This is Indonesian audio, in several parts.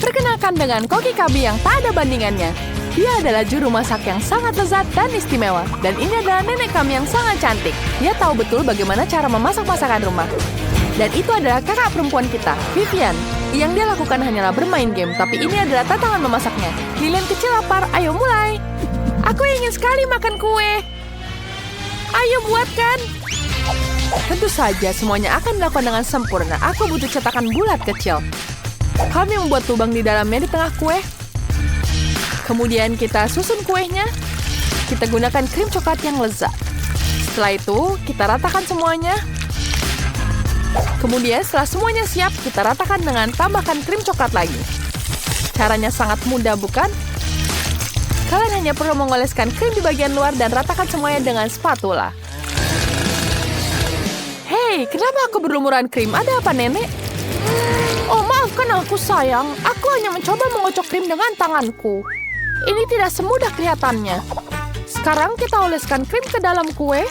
Perkenalkan dengan Koki Kabi yang tak ada bandingannya. Dia adalah juru masak yang sangat lezat dan istimewa. Dan ini adalah nenek kami yang sangat cantik. Dia tahu betul bagaimana cara memasak masakan rumah. Dan itu adalah kakak perempuan kita, Vivian. Yang dia lakukan hanyalah bermain game, tapi ini adalah tantangan memasaknya. Lilian kecil lapar, ayo mulai. Aku ingin sekali makan kue. Ayo buatkan. Tentu saja semuanya akan dilakukan dengan sempurna. Aku butuh cetakan bulat kecil. Kami membuat lubang di dalamnya di tengah kue. Kemudian kita susun kuenya. Kita gunakan krim coklat yang lezat. Setelah itu, kita ratakan semuanya. Kemudian setelah semuanya siap, kita ratakan dengan tambahkan krim coklat lagi. Caranya sangat mudah, bukan? Kalian hanya perlu mengoleskan krim di bagian luar dan ratakan semuanya dengan spatula. Hei, kenapa aku berlumuran krim? Ada apa, Nenek? Oh, maafkan aku, sayang. Aku hanya mencoba mengocok krim dengan tanganku. Ini tidak semudah kelihatannya. Sekarang kita oleskan krim ke dalam kue.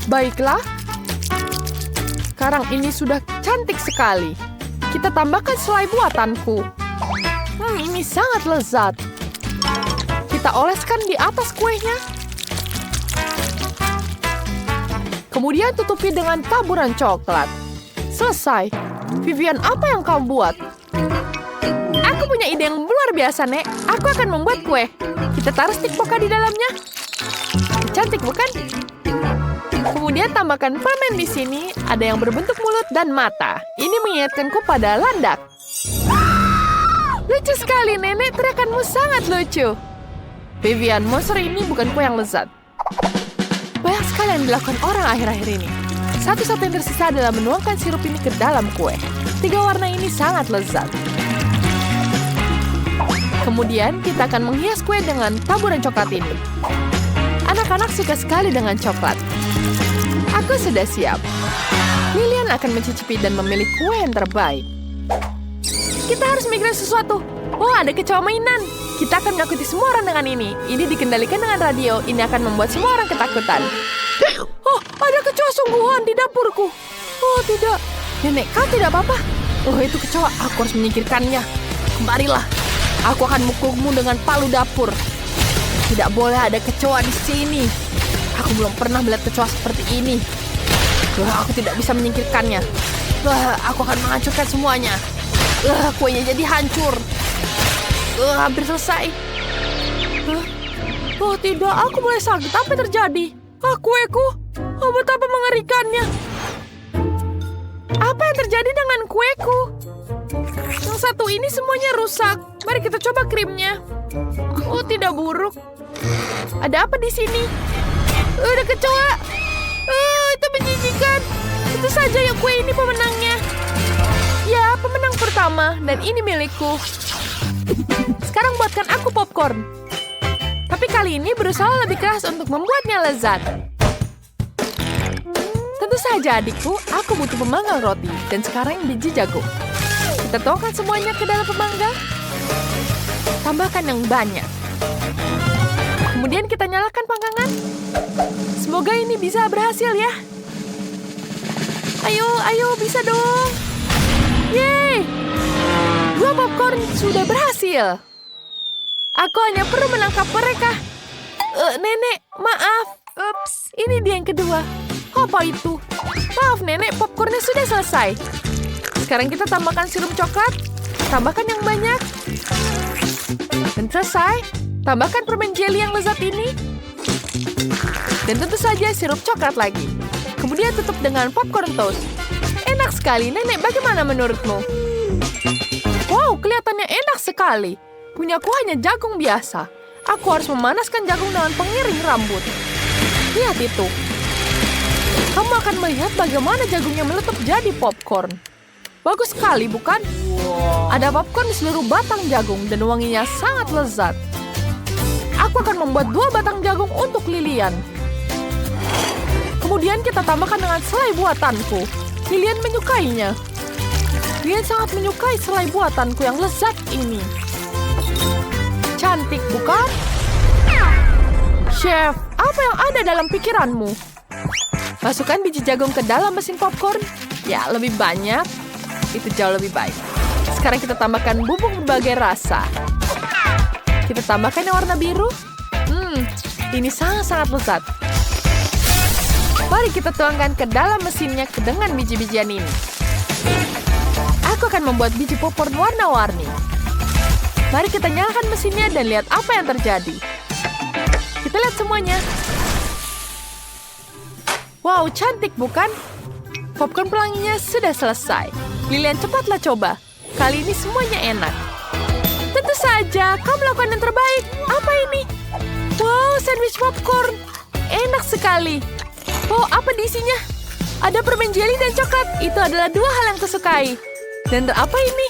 Baiklah. Sekarang ini sudah cantik sekali. Kita tambahkan selai buatanku. Ini sangat lezat. Kita oleskan di atas kuenya. Kemudian tutupi dengan taburan coklat. Selesai. Vivian, apa yang kamu buat? Aku punya ide yang luar biasa, Nek. Aku akan membuat kue. Kita taruh stik poka di dalamnya. Cantik, bukan? Kemudian tambahkan permen di sini. Ada yang berbentuk mulut dan mata. Ini mengingatkanku pada landak. Lucu sekali, Nenek. Teriakanmu sangat lucu. Vivian, monster ini bukan kue yang lezat. Banyak sekali yang dilakukan orang akhir-akhir ini. Satu-satu yang tersisa adalah menuangkan sirup ini ke dalam kue. 3 warna ini sangat lezat. Kemudian kita akan menghias kue dengan taburan coklat ini. Anak-anak suka sekali dengan coklat. Aku sudah siap. Lilian akan mencicipi dan memilih kue yang terbaik. Kita harus mikirin sesuatu. Oh, ada kecoa mainan. Kita akan menakuti semua orang dengan ini. Ini dikendalikan dengan radio. Ini akan membuat semua orang ketakutan. Oh, ada kecoa sungguhan di dapurku. Oh, tidak. Nenek, kau tidak apa-apa? Oh, itu kecoa. Aku harus menyingkirkannya. Kemarilah. Aku akan mukulmu dengan palu dapur. Tidak boleh ada kecoa di sini. Aku belum pernah melihat kecoa seperti ini. Aku tidak bisa menyingkirkannya. Aku akan menghancurkan semuanya. Kuenya jadi hancur. Hampir selesai. Oh tidak, aku mulai sakit. Apa yang terjadi? Kueku. Oh, betapa mengerikannya. Apa yang terjadi dengan kueku? Yang satu ini semuanya rusak. Mari kita coba krimnya. Oh, tidak buruk. Ada apa di sini? Ada kecoa. Itu menjijikan. Itu saja ya, kue ini pemenangnya. Ya, pemenang pertama. Dan ini milikku. Sekarang buatkan aku popcorn. Tapi kali ini berusaha lebih keras untuk membuatnya lezat. Tentu saja adikku, aku butuh pemanggang roti. Dan sekarang biji jagung. Kita tuangkan semuanya ke dalam pemanggang. Tambahkan yang banyak. Kemudian kita nyalakan panggangan. Semoga ini bisa berhasil ya. Ayo, bisa dong. Yeay! 2 popcorn sudah berhasil. Aku hanya perlu menangkap mereka. Nenek, maaf. Ups, ini dia yang kedua. Apa itu? Maaf, Nenek, popcornnya sudah selesai. Sekarang kita tambahkan sirup coklat. Tambahkan yang banyak. Dan selesai. Tambahkan permen jelly yang lezat ini. Dan tentu saja sirup coklat lagi. Kemudian tutup dengan popcorn toast. Enak sekali, Nenek. Bagaimana menurutmu? Wow, kelihatannya enak sekali. Punyaku hanya jagung biasa. Aku harus memanaskan jagung dengan pengiring rambut. Lihat itu. Kamu akan melihat bagaimana jagungnya meletup jadi popcorn. Bagus sekali, bukan? Ada popcorn di seluruh batang jagung dan wanginya sangat lezat. Aku akan membuat 2 batang jagung untuk Lilian. Kemudian kita tambahkan dengan selai buatanku. Lilian menyukainya. Lilian sangat menyukai selai buatanku yang lezat ini. Cantik, bukan? Chef, apa yang ada dalam pikiranmu? Masukkan biji jagung ke dalam mesin popcorn. Ya, lebih banyak. Itu jauh lebih baik. Sekarang kita tambahkan bubuk berbagai rasa. Kita tambahkan yang warna biru. Ini sangat-sangat lezat. Mari kita tuangkan ke dalam mesinnya dengan biji-bijian ini. Aku akan membuat biji popcorn warna-warni. Mari kita nyalakan mesinnya dan lihat apa yang terjadi. Kita lihat semuanya. Wow, cantik bukan? Popcorn pelanginya sudah selesai. Lilian, cepatlah coba. Kali ini semuanya enak. Tentu saja, kau melakukan yang terbaik. Apa ini? Wow, sandwich popcorn. Enak sekali. Oh, apa di isinya? Ada permen jelly dan coklat. Itu adalah dua hal yang kusukai. Dan apa ini?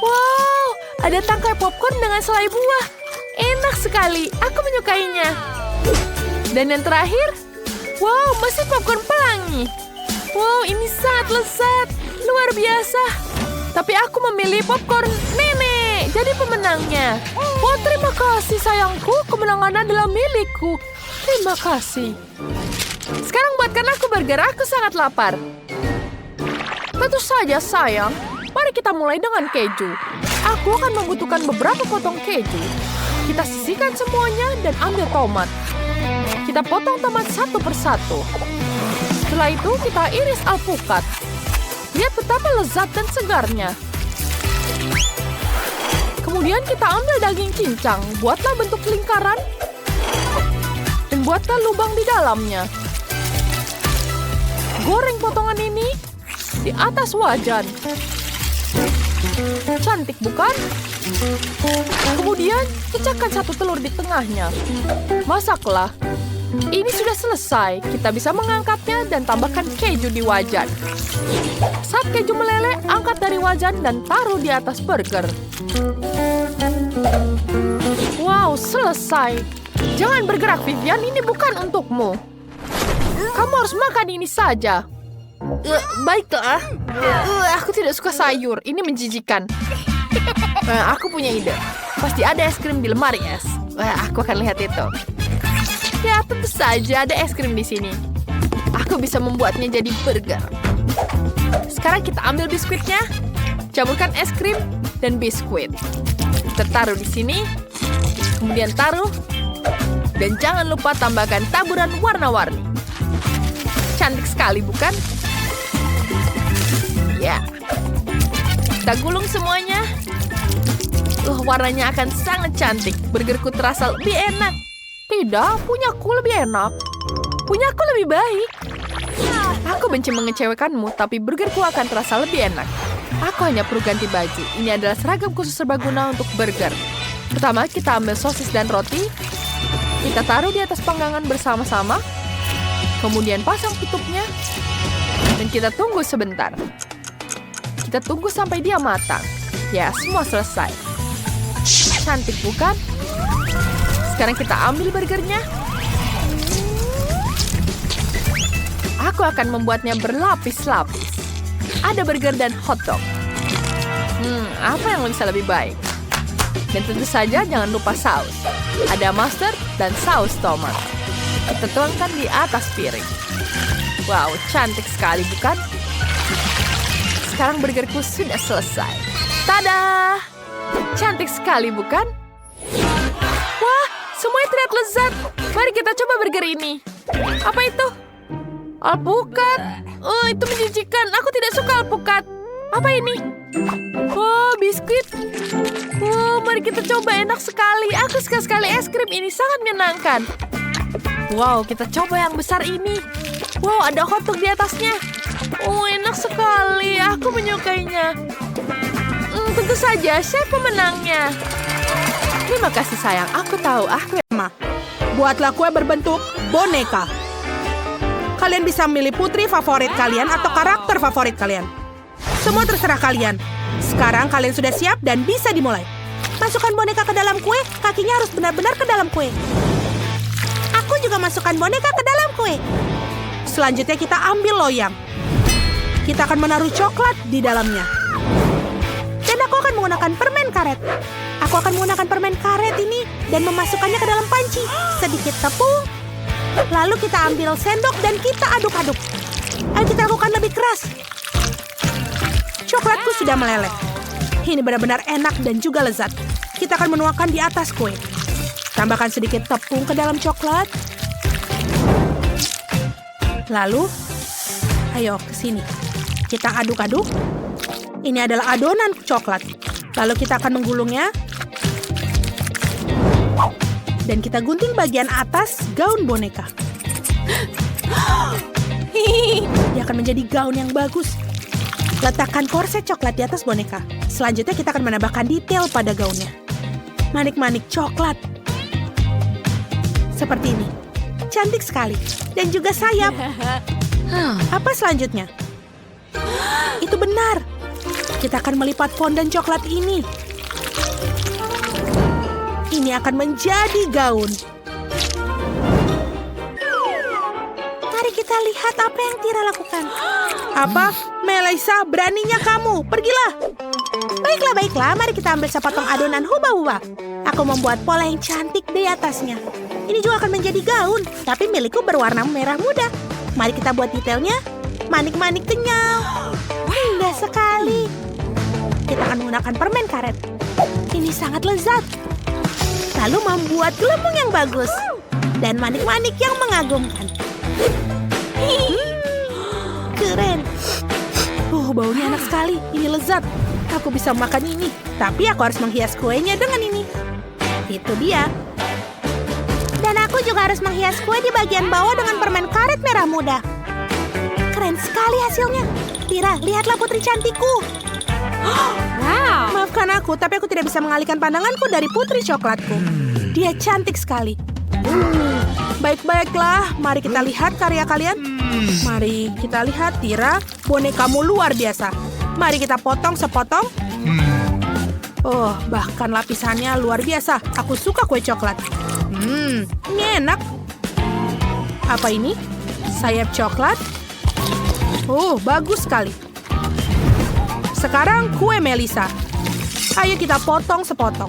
Wow, ada tangkai popcorn dengan selai buah. Enak sekali. Aku menyukainya. Dan yang terakhir, wow, mesin popcorn pelangi. Wow, ini sangat lezat. Luar biasa. Tapi aku memilih popcorn nenek. Jadi pemenangnya. Oh, terima kasih sayangku. Kemenangan adalah milikku. Terima kasih. Sekarang buatkan aku burger. Aku sangat lapar. Tentu saja sayang. Mari kita mulai dengan keju. Aku akan membutuhkan beberapa potong keju. Kita sisihkan semuanya dan ambil tomat. Kita potong tomat satu persatu. Setelah itu kita iris alpukat. Lihat betapa lezat dan segarnya. Kemudian kita ambil daging cincang. Buatlah bentuk lingkaran. Dan buatlah lubang di dalamnya. Goreng potongan ini di atas wajan. Cantik bukan? Kemudian pecahkan satu telur di tengahnya. Masaklah. Ini sudah selesai. Kita bisa mengangkatnya dan tambahkan keju di wajan. Saat keju meleleh, angkat dari wajan dan taruh di atas burger. Wow, selesai. Jangan bergerak, Vivian. Ini bukan untukmu. Kamu harus makan ini saja. Baiklah. Aku tidak suka sayur. Ini menjijikan. Aku punya ide. Pasti ada es krim di lemari es. Aku akan lihat itu. Ya, tentu saja ada es krim di sini. Aku bisa membuatnya jadi burger. Sekarang kita ambil biskuitnya. Campurkan es krim dan biskuit. Kita taruh di sini. Kemudian taruh. Dan jangan lupa tambahkan taburan warna-warni. Cantik sekali, bukan? Ya. Kita gulung semuanya. Warnanya akan sangat cantik. Burgerku terasa lebih enak. Tidak, punyaku lebih enak. Punyaku lebih baik. Aku benci mengecewakanmu, tapi burgerku akan terasa lebih enak. Aku hanya perlu ganti baju. Ini adalah seragam khusus serbaguna untuk burger. Pertama, kita ambil sosis dan roti. Kita taruh di atas panggangan bersama-sama. Kemudian pasang tutupnya. Dan kita tunggu sebentar. Kita tunggu sampai dia matang. Ya, semua selesai. Cantik bukan? Sekarang kita ambil burgernya. Aku akan membuatnya berlapis-lapis. Ada burger dan hotdog. Apa yang bisa lebih baik? Dan tentu saja jangan lupa saus. Ada mustard dan saus tomat. Kita tuangkan di atas piring. Wow, cantik sekali bukan? Sekarang burgerku sudah selesai. Tada! Cantik sekali bukan? Wah, semuanya terlihat lezat. Mari kita coba burger ini. Apa itu? Alpukat. Oh, itu menjijikan. Aku tidak suka alpukat. Apa ini? Oh, biskuit. Oh, mari kita coba. Enak sekali. Aku suka sekali es krim ini. Sangat menyenangkan. Wow, kita coba yang besar ini. Wow, ada hotdog di atasnya. Oh, enak sekali. Aku menyukainya. Tentu saja, saya pemenangnya. Terima kasih sayang. Aku tahu. Buatlah kue berbentuk boneka. Kalian bisa memilih putri favorit kalian atau karakter favorit kalian. Semua terserah kalian. Sekarang kalian sudah siap dan bisa dimulai. Masukkan boneka ke dalam kue, kakinya harus benar-benar ke dalam kue. Aku juga masukkan boneka ke dalam kue. Selanjutnya kita ambil loyang. Kita akan menaruh coklat di dalamnya. Dan aku akan menggunakan permen karet. Aku akan menggunakan permen karet ini dan memasukkannya ke dalam panci. Sedikit tepung. Lalu kita ambil sendok dan kita aduk-aduk. Ayo kita lakukan lebih keras. Coklatku sudah meleleh. Ini benar-benar enak dan juga lezat. Kita akan menuangkan di atas kue. Tambahkan sedikit tepung ke dalam coklat. Lalu, ayo ke sini. Kita aduk-aduk. Ini adalah adonan coklat. Lalu kita akan menggulungnya. Dan kita gunting bagian atas gaun boneka. Dia akan menjadi gaun yang bagus. Letakkan korset coklat di atas boneka. Selanjutnya kita akan menambahkan detail pada gaunnya. Manik-manik coklat. Seperti ini. Cantik sekali. Dan juga sayap. Apa selanjutnya? Itu benar. Kita akan melipat fondan coklat ini. Ini akan menjadi gaun. Mari kita lihat apa yang Tira lakukan. Apa? Melisa, beraninya kamu. Pergilah. Baiklah. Mari kita ambil sepotong adonan huba-huba. Aku membuat pola yang cantik di atasnya. Ini juga akan menjadi gaun. Tapi milikku berwarna merah muda. Mari kita buat detailnya. Manik-manik kenyal. Indah sekali. Kita akan menggunakan permen karet. Ini sangat lezat. Lalu membuat gelembung yang bagus. Dan manik-manik yang mengagumkan. Keren. Baunya enak sekali. Ini lezat. Aku bisa makan ini. Tapi aku harus menghias kuenya dengan ini. Itu dia. Dan aku juga harus menghias kue di bagian bawah dengan permen karet merah muda. Keren sekali hasilnya. Tira, lihatlah putri cantikku. Wow. Maafkan aku, tapi aku tidak bisa mengalihkan pandanganku dari putri coklatku. Dia cantik sekali. Baiklah, mari kita lihat karya kalian. Mari kita lihat, Tira, bonekamu luar biasa. Mari kita potong sepotong. Oh, bahkan lapisannya luar biasa. Aku suka kue coklat. Ini enak. Apa ini? Sayap coklat? Oh, bagus sekali. Sekarang kue Melisa. Ayo kita potong sepotong.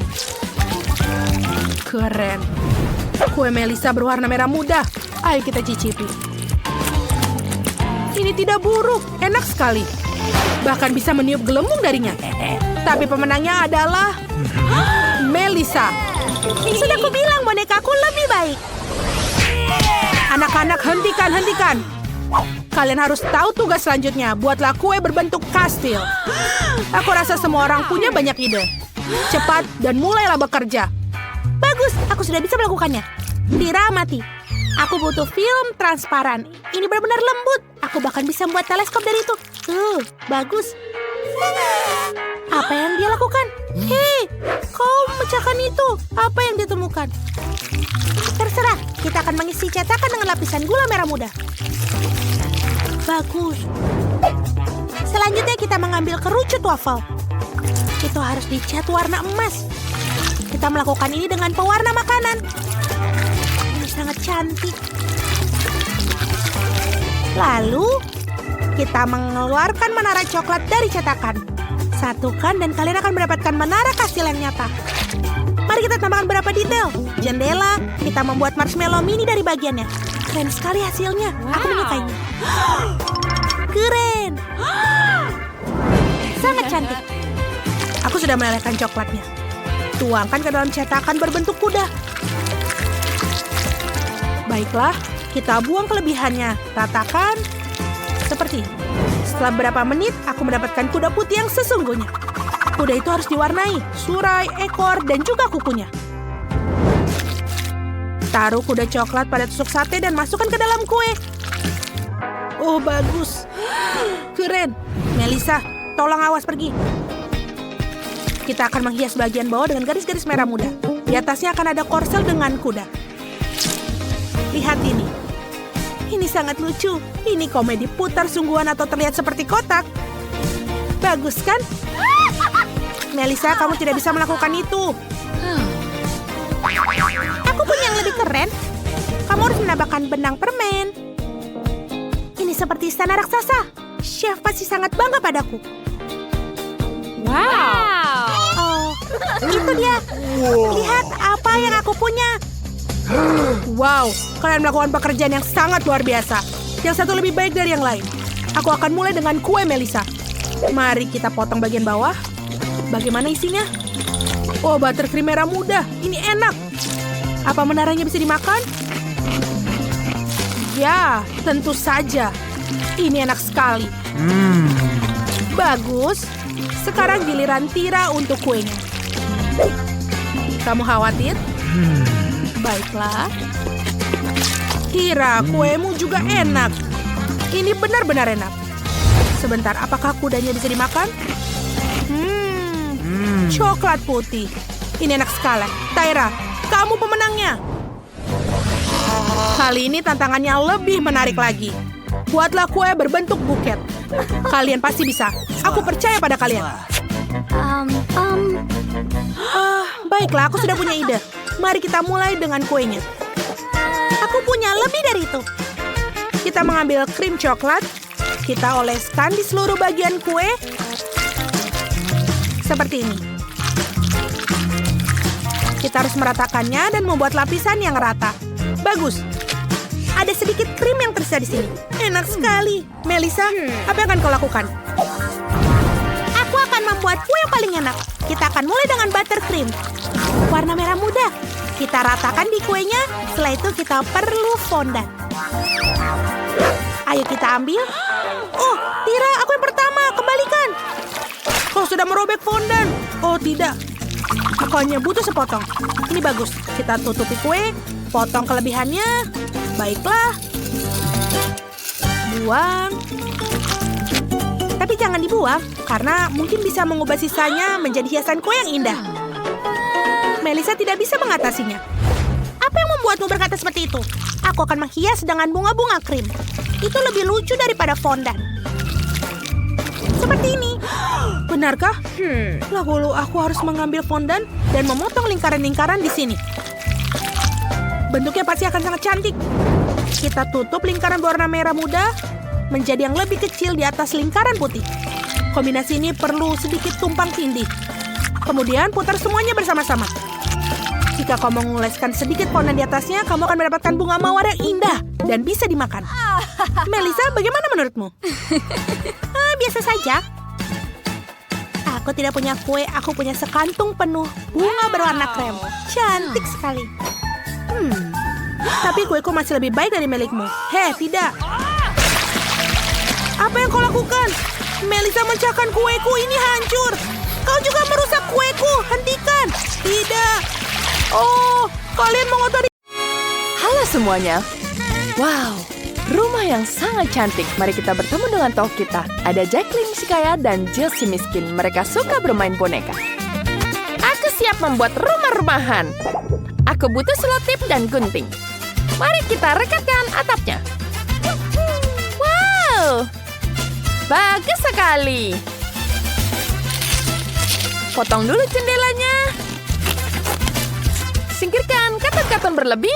Keren. Kue Melisa berwarna merah muda. Ayo kita cicipi. Ini tidak buruk, enak sekali. Bahkan bisa meniup gelembung darinya. Tapi pemenangnya adalah Melisa. Sudah kubilang bonekaku lebih baik. Anak-anak, hentikan. Kalian harus tahu tugas selanjutnya. Buatlah kue berbentuk kastil. Aku rasa semua orang punya banyak ide. Cepat dan mulailah bekerja. Bagus, aku sudah bisa melakukannya. Tira, amati. Aku butuh film transparan. Ini benar-benar lembut. Aku bahkan bisa membuat teleskop dari itu. Bagus. Apa yang dia lakukan? Hei, kau memecahkan itu. Apa yang dia temukan? Terserah, kita akan mengisi cetakan dengan lapisan gula merah muda. Bagus. Selanjutnya kita mengambil kerucut waffle. Itu harus dicat warna emas. Kita melakukan ini dengan pewarna makanan. Ini sangat cantik. Lalu, kita mengeluarkan menara coklat dari cetakan. Satukan dan kalian akan mendapatkan menara kastil yang nyata. Mari kita tambahkan beberapa detail. Jendela, kita membuat marshmallow mini dari bagiannya. Keren sekali hasilnya. Aku menyukainya. Keren. Sangat cantik. Aku sudah melelehkan coklatnya. Tuangkan ke dalam cetakan berbentuk kuda. Baiklah, kita buang kelebihannya. Ratakan seperti ini. Setelah beberapa menit, aku mendapatkan kuda putih yang sesungguhnya. Kuda itu harus diwarnai, surai, ekor, dan juga kukunya. Taruh kuda coklat pada tusuk sate dan masukkan ke dalam kue. Oh, bagus. Keren. Melisa, tolong awas pergi. Kita akan menghias bagian bawah dengan garis-garis merah muda. Di atasnya akan ada korsel dengan kuda. Lihat ini. Ini sangat lucu. Ini komedi putar sungguhan atau terlihat seperti kotak. Bagus kan? Melisa, kamu tidak bisa melakukan itu. Aku punya yang lebih keren. Kamu harus menambahkan benang permen. Ini seperti istana raksasa. Chef pasti sangat bangga padaku. Wow. Oh, itu dia. Lihat apa yang aku punya. Wow, kalian melakukan pekerjaan yang sangat luar biasa. Yang satu lebih baik dari yang lain. Aku akan mulai dengan kue Melisa. Mari kita potong bagian bawah. Bagaimana isinya? Oh, buttercream merah muda. Ini enak. Apa menaranya bisa dimakan? Ya, tentu saja. Ini enak sekali. Bagus. Sekarang giliran Tira untuk kuenya. Kamu khawatir? Baiklah. Tira, kuemu juga enak. Ini benar-benar enak. Sebentar, apakah kudanya bisa dimakan? Coklat putih. Ini enak sekali. Tyra, kamu pemenangnya. Kali ini tantangannya lebih menarik lagi. Buatlah kue berbentuk buket. Kalian pasti bisa. Aku percaya pada kalian. Baiklah, aku sudah punya ide. Mari kita mulai dengan kuenya. Aku punya lebih dari itu. Kita mengambil krim coklat. Kita oleskan di seluruh bagian kue. Seperti ini. Kita harus meratakannya dan membuat lapisan yang rata. Bagus. Ada sedikit krim yang tersisa di sini. Enak sekali. Melissa, apa yang akan kau lakukan? Aku akan membuat kue yang paling enak. Kita akan mulai dengan buttercream. Warna merah muda. Kita ratakan di kuenya. Setelah itu kita perlu fondant. Ayo kita ambil. Oh, Tira, aku yang pertama. Kembalikan. Kau sudah merobek fondant. Oh, tidak. Aku hanya butuh sepotong. Ini bagus. Kita tutupi kue. Potong kelebihannya. Baiklah. Buang. Tapi jangan dibuang, karena mungkin bisa mengubah sisanya menjadi hiasan kue yang indah. Melissa tidak bisa mengatasinya. Apa yang membuatmu berkata seperti itu? Aku akan menghias dengan bunga-bunga krim. Itu lebih lucu daripada fondant. Seperti ini. Benarkah? Lalu aku harus mengambil fondant dan memotong lingkaran-lingkaran di sini. Bentuknya pasti akan sangat cantik. Kita tutup lingkaran berwarna merah muda menjadi yang lebih kecil di atas lingkaran putih. Kombinasi ini perlu sedikit tumpang tindih. Kemudian putar semuanya bersama-sama. Jika kau mengoleskan sedikit fondant di atasnya, kamu akan mendapatkan bunga mawar yang indah dan bisa dimakan. Melissa, bagaimana menurutmu? Biasa saja. Aku tidak punya kue, aku punya sekantung penuh bunga berwarna krem. Cantik sekali. Tapi kueku masih lebih baik dari milikmu. Tidak. Apa yang kau lakukan? Melissa memecahkan kueku, ini hancur. Kau juga merusak kueku, hentikan. Tidak. Oh, kalian mengotori. Halo semuanya. Wow, rumah yang sangat cantik. Mari kita bertemu dengan tokoh kita. Ada Jacqueline si kaya dan Jill si miskin. Mereka suka bermain boneka. Aku siap membuat rumah-rumahan. Aku butuh selotip dan gunting. Mari kita rekatkan atapnya. Wow, bagus sekali. Potong dulu jendelanya. Singkirkan katon-katon berlebih.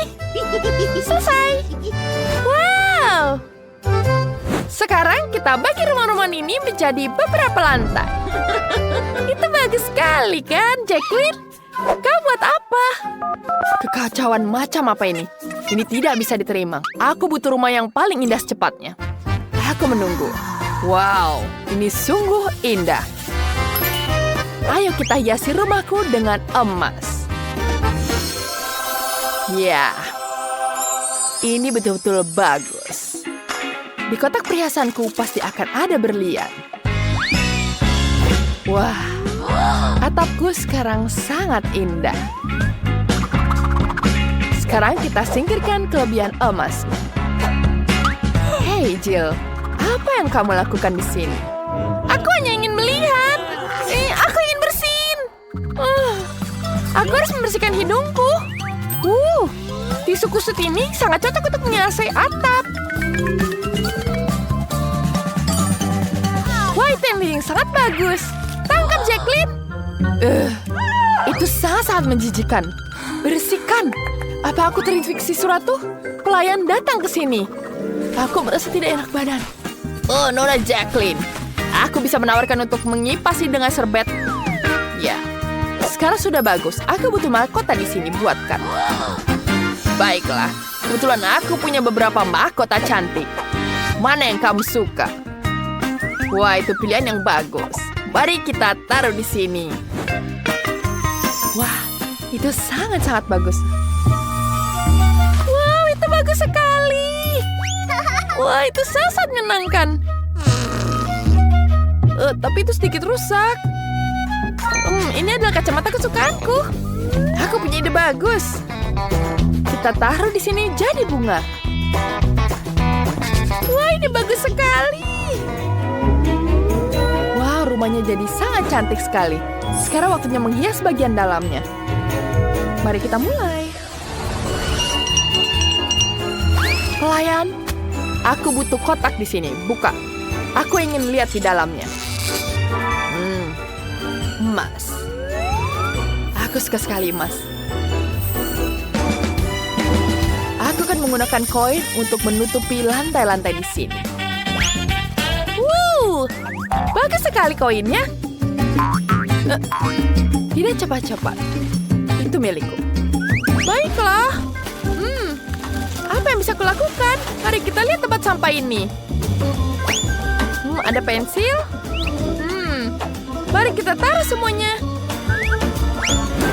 Selesai. Wow. Sekarang kita bagi rumah-rumah ini menjadi beberapa lantai. Itu bagus sekali kan, Jacqueline? Kau buat apa? Kekacauan macam apa ini? Ini tidak bisa diterima. Aku butuh rumah yang paling indah secepatnya. Aku menunggu. Wow, ini sungguh indah. Ayo kita hiasi rumahku dengan emas. Ya, ini betul-betul bagus. Di kotak perhiasanku pasti akan ada berlian. Wah, atapku sekarang sangat indah. Sekarang kita singkirkan kelebihan emas. Hey Jill, apa yang kamu lakukan di sini? Aku hanya ingin melihat. Aku ingin bersin. Aku harus membersihkan hidungku. Tisu kusut ini sangat cocok untuk menyelesaikan atap. Wah, itu yang sangat bagus. Tangkap, Jacqueline. Itu sangat-sangat menjijikan. Bersihkan. Apa aku terinfeksi surat tuh? Pelayan datang ke sini. Aku merasa tidak enak badan. Oh, Nora Jacqueline. Aku bisa menawarkan untuk mengipasi dengan serbet. Ya, sekarang sudah bagus. Aku butuh mahkota di sini buatkan. Baiklah, kebetulan aku punya beberapa mahkota cantik. Mana yang kamu suka? Wah, itu pilihan yang bagus. Mari kita taruh di sini. Wah, itu sangat-sangat bagus. Wow, itu bagus sekali. Wah, itu sangat menyenangkan. Tapi itu sedikit rusak. Ini adalah kacamata kesukaanku. Aku punya ide bagus. Kita taruh di sini jadi bunga. Wah, ini bagus sekali. Wow, rumahnya jadi sangat cantik sekali. Sekarang waktunya menghias bagian dalamnya. Mari kita mulai. Pelayan, aku butuh kotak di sini. Buka. Aku ingin lihat di dalamnya. Emas. Aku suka sekali emas. Aku akan menggunakan koin untuk menutupi lantai-lantai di sini. Bagus sekali koinnya. Tidak cepat-cepat. Itu milikku. Baiklah. Apa yang bisa kulakukan? Mari kita lihat tempat sampah ini. Ada pensil. Mari kita taruh semuanya.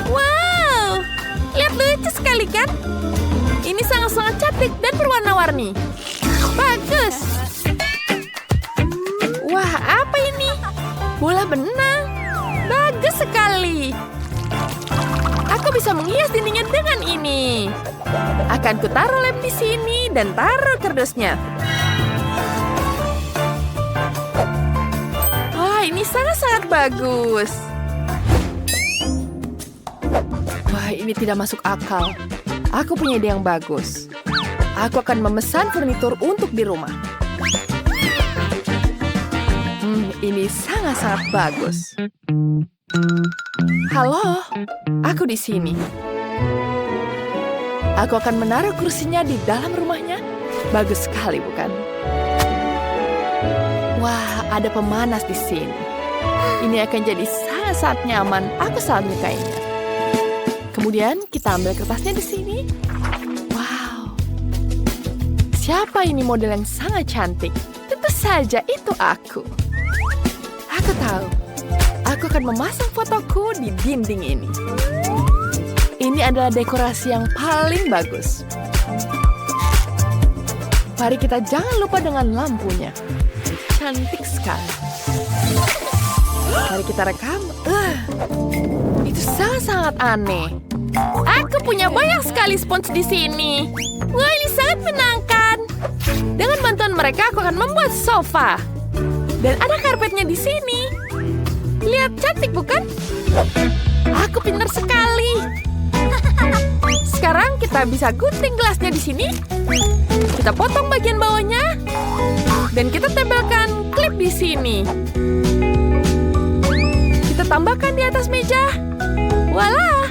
Wow, lihat lucu sekali kan? Ini sangat-sangat cantik dan berwarna-warni. Bagus. Wah, apa ini? Bola benang. Bagus sekali. Aku bisa menghias dindingnya dengan ini. Akan kutaruh lem di sini dan taruh kardusnya. Ini sangat-sangat bagus. Wah, ini tidak masuk akal. Aku punya ide yang bagus. Aku akan memesan furnitur untuk di rumah. Ini sangat-sangat bagus. Halo, aku di sini. Aku akan menaruh kursinya di dalam rumahnya. Bagus sekali, bukan? Wah, ada pemanas di sini. Ini akan jadi sangat-sangat nyaman. Aku sangat menyukainya. Kemudian kita ambil kertasnya di sini. Wow. Siapa ini model yang sangat cantik? Tentu saja itu aku. Aku tahu. Aku akan memasang fotoku di dinding ini. Ini adalah dekorasi yang paling bagus. Mari kita jangan lupa dengan lampunya. Cantik sekali. Mari kita rekam. Itu sangat-sangat aneh. Aku punya banyak sekali spons di sini. Wah, ini sangat menyenangkan. Dengan bantuan mereka, aku akan membuat sofa. Dan ada karpetnya di sini. Lihat, cantik bukan? Aku pintar sekali. Sekarang kita bisa gunting gelasnya di sini. Kita potong bagian bawahnya. Dan kita tempelkan klip di sini. Kita tambahkan di atas meja. Walah!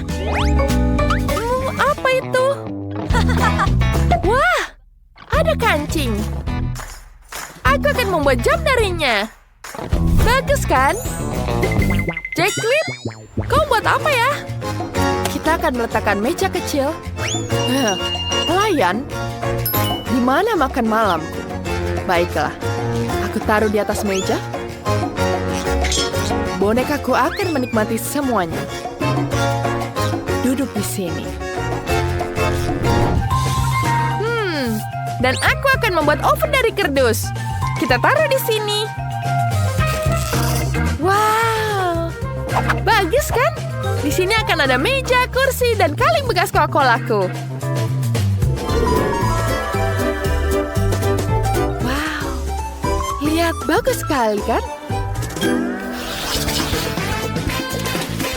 Apa itu? Wah! Ada kancing. Aku akan membuat jam darinya. Bagus kan? Jacqueline, kau buat apa ya? Kita akan meletakkan meja kecil. Pelayan, di mana makan malamku? Baiklah, aku taruh di atas meja. Bonekaku akan menikmati semuanya. Duduk di sini. Dan aku akan membuat oven dari kardus. Kita taruh di sini. Wow, bagus kan? Di sini akan ada meja, kursi, dan kaleng bekas Coca-Colaku. Wow, lihat, bagus sekali kan?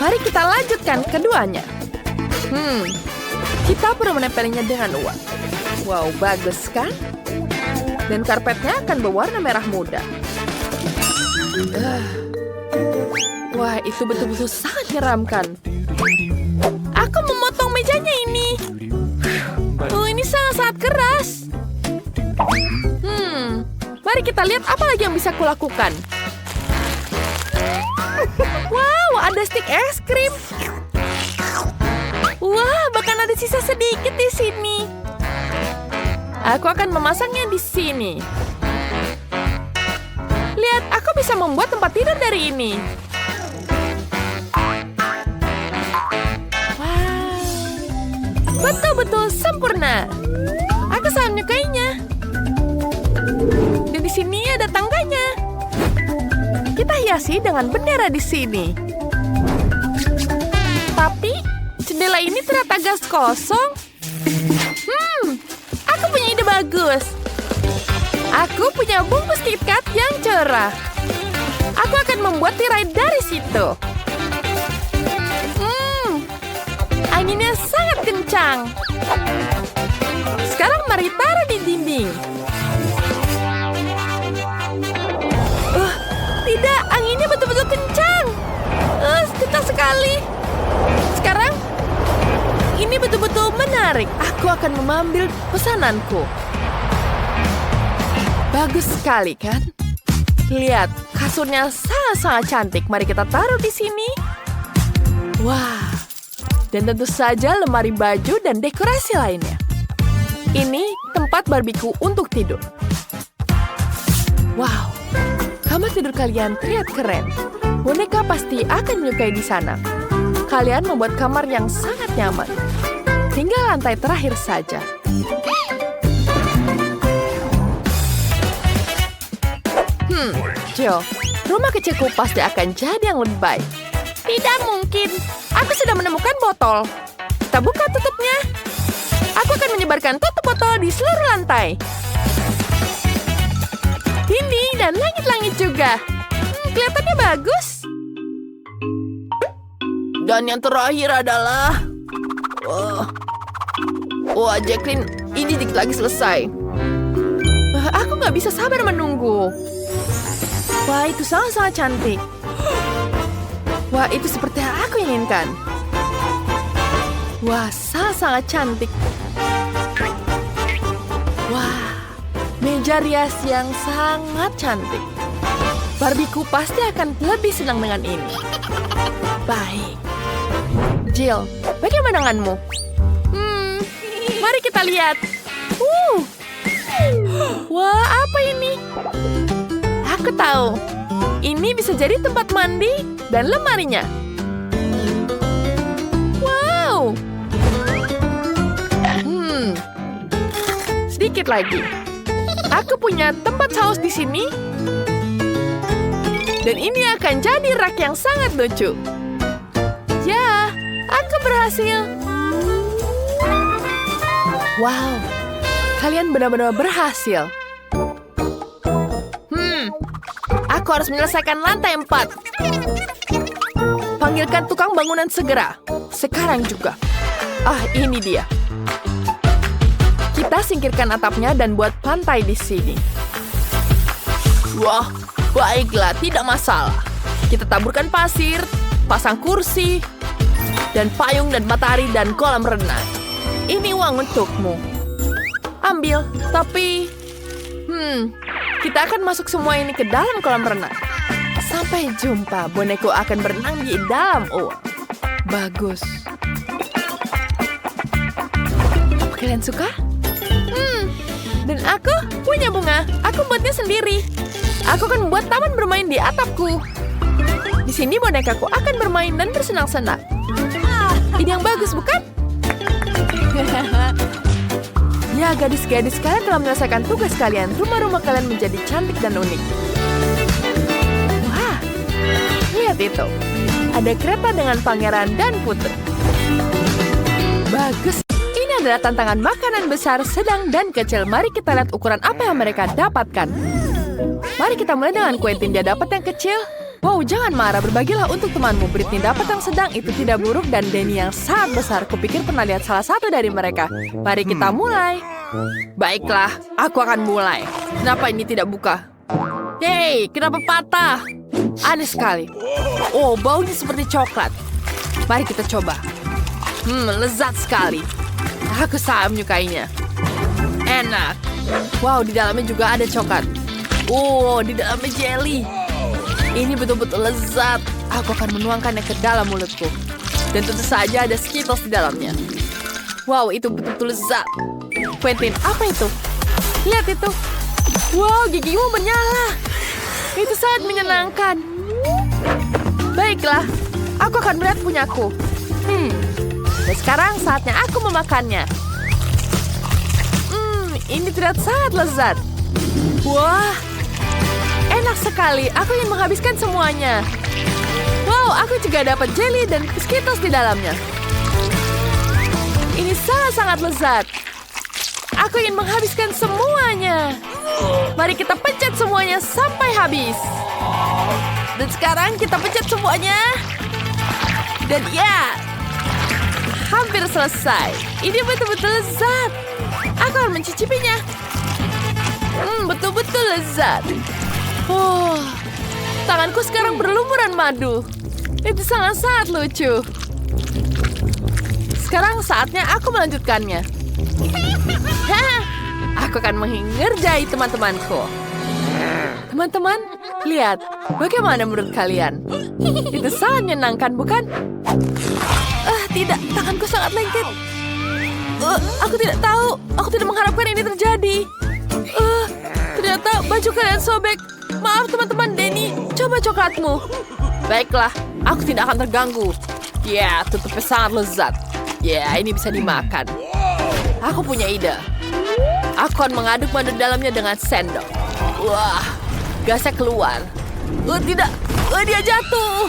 Mari kita lanjutkan keduanya. Kita perlu menempelnya dengan uang. Wow, bagus kan? Dan karpetnya akan berwarna merah muda. Wah, itu betul-betul sangat menyeramkan. Aku memotong mejanya ini. Oh, ini sangat-sangat keras. Mari kita lihat apa lagi yang bisa kulakukan. Wow, ada stik es krim. Wah, bahkan ada sisa sedikit di sini. Aku akan memasangnya di sini. Lihat, aku bisa membuat tempat tidur dari ini. Betul-betul sempurna. Aku sangat menyukainya. Dan di sini ada tangganya. Kita hiasi dengan bendera di sini. Tapi jendela ini ternyata gas kosong. Aku punya ide bagus. Aku punya bungkus KitKat yang cerah. Aku akan membuat tirai dari situ. Anginnya sangat kencang. Sekarang mari taruh di dinding. Tidak, anginnya betul-betul kencang. Kencang sekali. Sekarang, ini betul-betul menarik. Aku akan mengambil pesananku. Bagus sekali, kan? Lihat, kasurnya sangat-sangat cantik. Mari kita taruh di sini. Wah. Dan tentu saja lemari baju dan dekorasi lainnya. Ini tempat barbiku untuk tidur. Wow, kamar tidur kalian terlihat keren. Boneka pasti akan menyukai di sana. Kalian membuat kamar yang sangat nyaman. Tinggal lantai terakhir saja. Jill, rumah kecilku pasti akan jadi yang lebih baik. Tidak mungkin. Aku sudah menemukan botol. Kita buka tutupnya. Aku akan menyebarkan tutup botol di seluruh lantai. Dinding dan langit-langit juga. Kelihatannya bagus. Dan yang terakhir adalah... Jacqueline, ini dikit lagi selesai. Aku nggak bisa sabar menunggu. Wah, itu sangat-sangat cantik. Wah, itu seperti yang aku inginkan. Wah, sangat-sangat cantik. Wah, meja rias yang sangat cantik. Barbiku pasti akan lebih senang dengan ini. Baik. Jill, bagaimana denganmu? Mari kita lihat. Wah, apa ini? Aku tahu. Ini bisa jadi tempat mandi dan lemarinya. Wow. Sedikit lagi. Aku punya tempat saus di sini. Dan ini akan jadi rak yang sangat lucu. Ya, aku berhasil. Wow, kalian benar-benar berhasil. Aku harus menyelesaikan lantai 4. Panggilkan tukang bangunan segera. Sekarang juga. Ini dia. Kita singkirkan atapnya dan buat pantai di sini. Wah, baiklah, tidak masalah. Kita taburkan pasir, pasang kursi, dan payung dan matahari dan kolam renang. Ini uang untukmu. Ambil, tapi... kita akan masuk semua ini ke dalam kolam renang. Sampai jumpa, boneko akan berenang di dalam uang. Bagus. Apa kalian suka? Dan aku punya bunga. Aku buatnya sendiri. Aku akan membuat taman bermain di atapku. Di sini bonekaku akan bermain dan bersenang-senang. Ide yang bagus, bukan? Ya, gadis-gadis, kalian telah menyelesaikan tugas kalian. Rumah-rumah kalian menjadi cantik dan unik. Wah, lihat itu. Ada kereta dengan pangeran dan putri. Bagus. Ini adalah tantangan makanan besar, sedang, dan kecil. Mari kita lihat ukuran apa yang mereka dapatkan. Mari kita mulai dengan Quentin. Dia dapat yang kecil. Wow, jangan marah. Berbagilah untuk temanmu. Britney dapat yang sedang, itu tidak buruk. Dan Danny yang sangat besar. Kupikir pernah lihat salah satu dari mereka. Mari kita mulai. Baiklah, aku akan mulai. Kenapa ini tidak buka? Hei, kenapa patah? Aneh sekali. Oh, baunya seperti coklat. Mari kita coba. Lezat sekali. Aku sangat menyukainya. Enak. Wow, di dalamnya juga ada coklat. Oh, di dalamnya jelly. Ini betul-betul lezat. Aku akan menuangkannya ke dalam mulutku. Dan tentu saja ada Skittles di dalamnya. Wow, itu betul-betul lezat. Quentin, apa itu? Lihat itu. Wow, gigimu menyala. Itu sangat menyenangkan. Baiklah, aku akan melihat punyaku. Dan sekarang saatnya aku memakannya. Ini terlihat sangat lezat. Wah, enak sekali. Aku ingin menghabiskan semuanya. Wow, aku juga dapat jelly dan Skittles di dalamnya. Ini sangat-sangat lezat. Aku ingin menghabiskan semuanya. Mari kita pencet semuanya sampai habis. Dan sekarang kita pencet semuanya. Dan ya, hampir selesai. Ini betul-betul lezat. Aku akan mencicipinya. Betul-betul lezat. Oh, tanganku sekarang berlumuran madu. Itu sangat-sangat lucu. Sekarang saatnya aku melanjutkannya. Aku akan mengerjai teman-temanku. Teman-teman, lihat. Bagaimana menurut kalian? Itu sangat menyenangkan, bukan? Tidak. Tanganku sangat lengket. Aku tidak tahu. Aku tidak mengharapkan ini terjadi. Ternyata baju kalian sobek. Maaf teman-teman, Denny. Coba coklatmu. Baiklah, aku tidak akan terganggu. Ya, tutupnya sangat lezat. Ya, ini bisa dimakan. Aku punya ide. Aku akan mengaduk madu dalamnya dengan sendok. Wah, gasnya keluar. Tidak. Dia jatuh.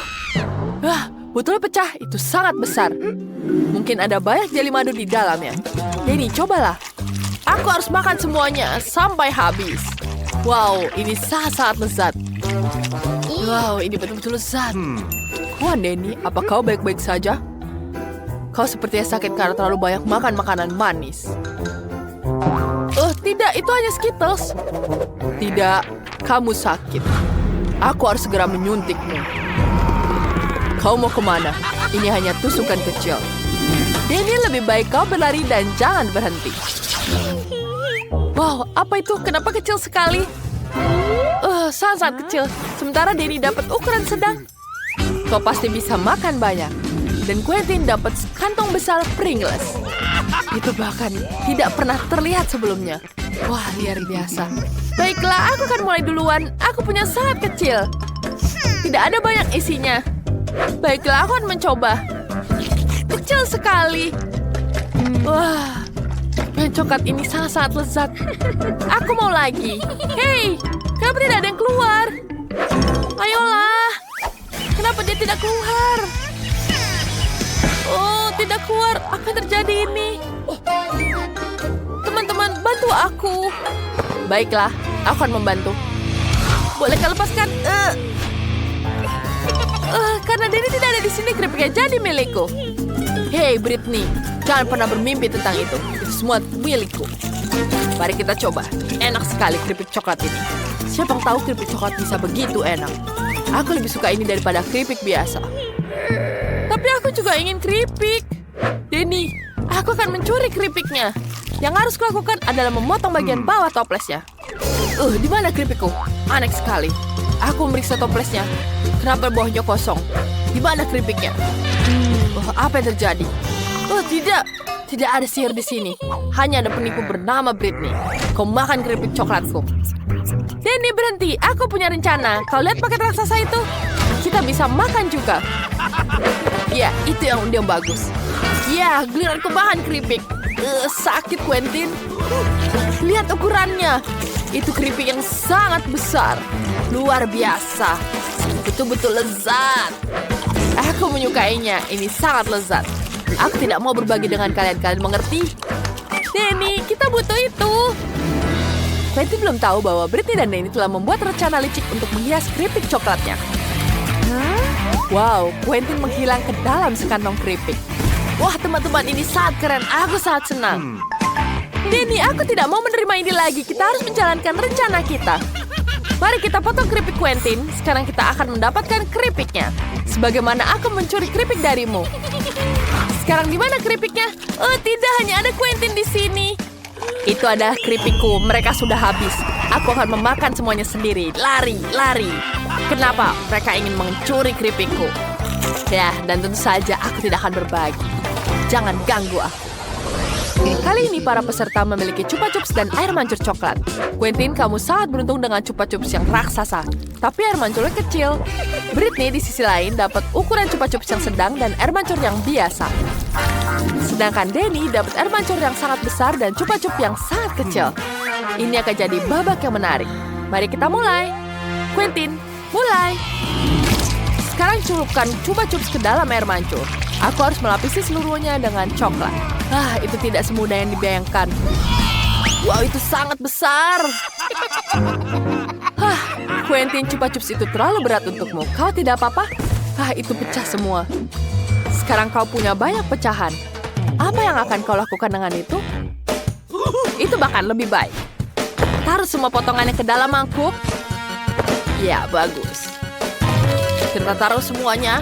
Botolnya pecah. Itu sangat besar. Mungkin ada banyak jeli madu di dalamnya. Denny, cobalah. Aku harus makan semuanya sampai habis. Wow, ini sangat-sangat lezat. Wow, ini betul-betul lezat. Wah, Denny, apa kau baik-baik saja? Kau sepertinya sakit karena terlalu banyak makan makanan manis. Tidak, itu hanya Skittles. Tidak, kamu sakit. Aku harus segera menyuntikmu. Kau mau kemana? Ini hanya tusukan kecil. Denny, lebih baik kau berlari dan jangan berhenti. Wow, apa itu? Kenapa kecil sekali? Sangat-sangat kecil. Sementara Denny dapat ukuran sedang. Kau pasti bisa makan banyak. Dan Quentin dapat kantong besar Pringles. Itu bahkan tidak pernah terlihat sebelumnya. Wah, luar biasa. Baiklah, aku akan mulai duluan. Aku punya sangat kecil. Tidak ada banyak isinya. Baiklah, aku akan mencoba. Kecil sekali. Wah, yang coklat ini sangat-sangat lezat. Aku mau lagi. Hei, kenapa tidak ada yang keluar? Ayolah. Kenapa dia tidak keluar? Oh, tidak keluar. Apa yang terjadi ini? Teman-teman, bantu aku. Baiklah, aku akan membantu. Bolehkah lepaskan? Karena Denny tidak ada di sini, keripiknya jadi milikku. Hei, Britney, jangan pernah bermimpi tentang itu. Itu semua milikku. Mari kita coba. Enak sekali keripik coklat ini. Siapa yang tahu keripik coklat bisa begitu enak? Aku lebih suka ini daripada keripik biasa. Tapi aku juga ingin keripik. Denny, aku akan mencuri keripiknya. Yang harus kulakukan adalah memotong bagian bawah toplesnya. Di mana keripikku? Aneh sekali. Aku memeriksa toplesnya. Kenapa bawahnya kosong? Di mana keripiknya? Apa yang terjadi? Tidak ada sihir di sini. Hanya ada penipu bernama Britney. Kau makan keripik coklatku. Denny, berhenti. Aku punya rencana. Kau lihat paket raksasa itu? Kita bisa makan juga. Ya, itu yang bagus. Ya, giliranku makan keripik. Sakit, Quentin. Lihat ukurannya. Itu keripik yang sangat besar. Luar biasa. Betul-betul lezat. Aku menyukainya. Ini sangat lezat. Aku tidak mau berbagi dengan kalian. Kalian mengerti? Denny, kita butuh itu. Quentin belum tahu bahwa Britney dan Denny telah membuat rencana licik untuk menghias keripik coklatnya. Wow, Quentin menghilang ke dalam sekantong keripik. Wah, teman-teman, ini sangat keren. Aku sangat senang. Denny, aku tidak mau menerima ini lagi. Kita harus menjalankan rencana kita. Mari kita potong keripik Quentin. Sekarang kita akan mendapatkan keripiknya. Sebagaimana aku mencuri keripik darimu. Sekarang di mana keripiknya? Tidak, hanya ada Quentin di sini. Itu adalah keripikku. Mereka sudah habis. Aku akan memakan semuanya sendiri. Lari, lari. Kenapa mereka ingin mencuri keripikku? Ya, dan tentu saja aku tidak akan berbagi. Jangan ganggu aku. Kali ini para peserta memiliki Chupa Chups dan air mancur coklat. Quentin, kamu sangat beruntung dengan Chupa Chups yang raksasa. Tapi air mancurnya kecil. Britney di sisi lain dapat ukuran Chupa Chups yang sedang dan air mancur yang biasa. Sedangkan Denny dapat air mancur yang sangat besar dan cupa-cup yang sangat kecil. Ini akan jadi babak yang menarik. Mari kita mulai. Quentin, mulai. Sekarang celupkan cupa-cups ke dalam air mancur. Aku harus melapisi seluruhnya dengan coklat. Itu tidak semudah yang dibayangkan. Wow, itu sangat besar. Quentin, cupa-cups itu terlalu berat untukmu. Kau tidak apa-apa? Itu pecah semua. Sekarang kau punya banyak pecahan. Apa yang akan kau lakukan dengan itu? Itu bahkan lebih baik. Taruh semua potongannya ke dalam mangkuk. Ya, bagus. Kita taruh semuanya.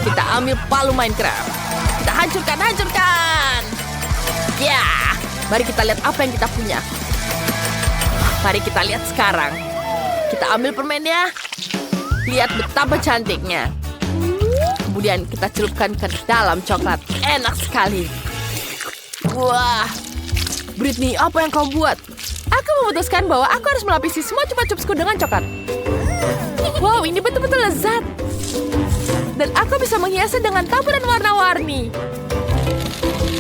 Kita ambil palu Minecraft. Kita hancurkan. Ya, mari kita lihat apa yang kita punya. Mari kita lihat sekarang. Kita ambil permennya. Lihat betapa cantiknya. Kemudian kita celupkan ke dalam coklat. Enak sekali. Wah, Brittany, apa yang kau buat? Aku memutuskan bahwa aku harus melapisi semua cupa-cupsku dengan coklat. Wow, ini betul-betul lezat. Dan aku bisa menghiasnya dengan taburan warna-warni.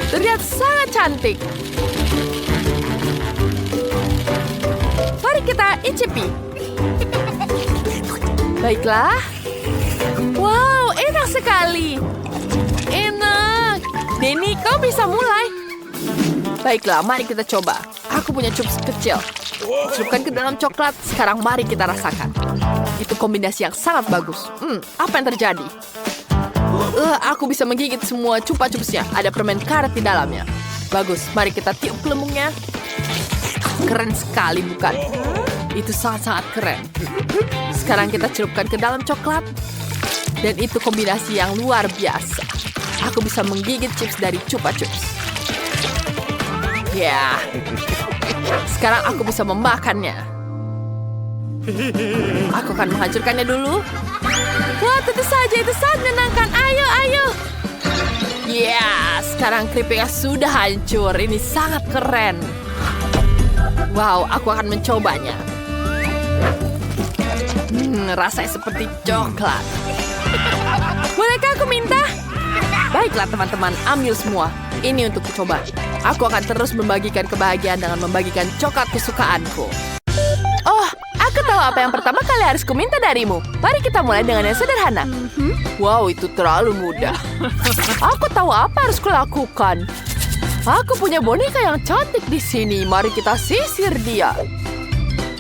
Terlihat sangat cantik. Mari kita icipi. Baiklah. Wow, enak sekali. Enak. Denny, kau bisa mulai. Baiklah, mari kita coba. Aku punya cups kecil. Celupkan ke dalam coklat. Sekarang mari kita rasakan. Itu kombinasi yang sangat bagus. Apa yang terjadi? Aku bisa menggigit semua cupa-cupsnya. Ada permen karet di dalamnya. Bagus, mari kita tiup gelembungnya. Keren sekali, bukan? Itu sangat-sangat keren. Sekarang kita celupkan ke dalam coklat. Dan itu kombinasi yang luar biasa. Aku bisa menggigit chips dari cupa-cups. Ya. Sekarang aku bisa memakannya. Aku akan menghancurkannya dulu. Wah, tentu saja itu sangat menyenangkan. Ayo. Ya, sekarang keripiknya sudah hancur. Ini sangat keren. Wow, aku akan mencobanya. Rasanya seperti coklat. Bolehkah aku minta? Baiklah teman-teman, ambil semua. Ini untuk coba. Aku akan terus membagikan kebahagiaan dengan membagikan coklat kesukaanku. Oh, aku tahu apa yang pertama kali harus kuminta darimu. Mari kita mulai dengan yang sederhana. Wow, itu terlalu mudah. Aku tahu apa harus kulakukan. Aku punya boneka yang cantik di sini. Mari kita sisir dia.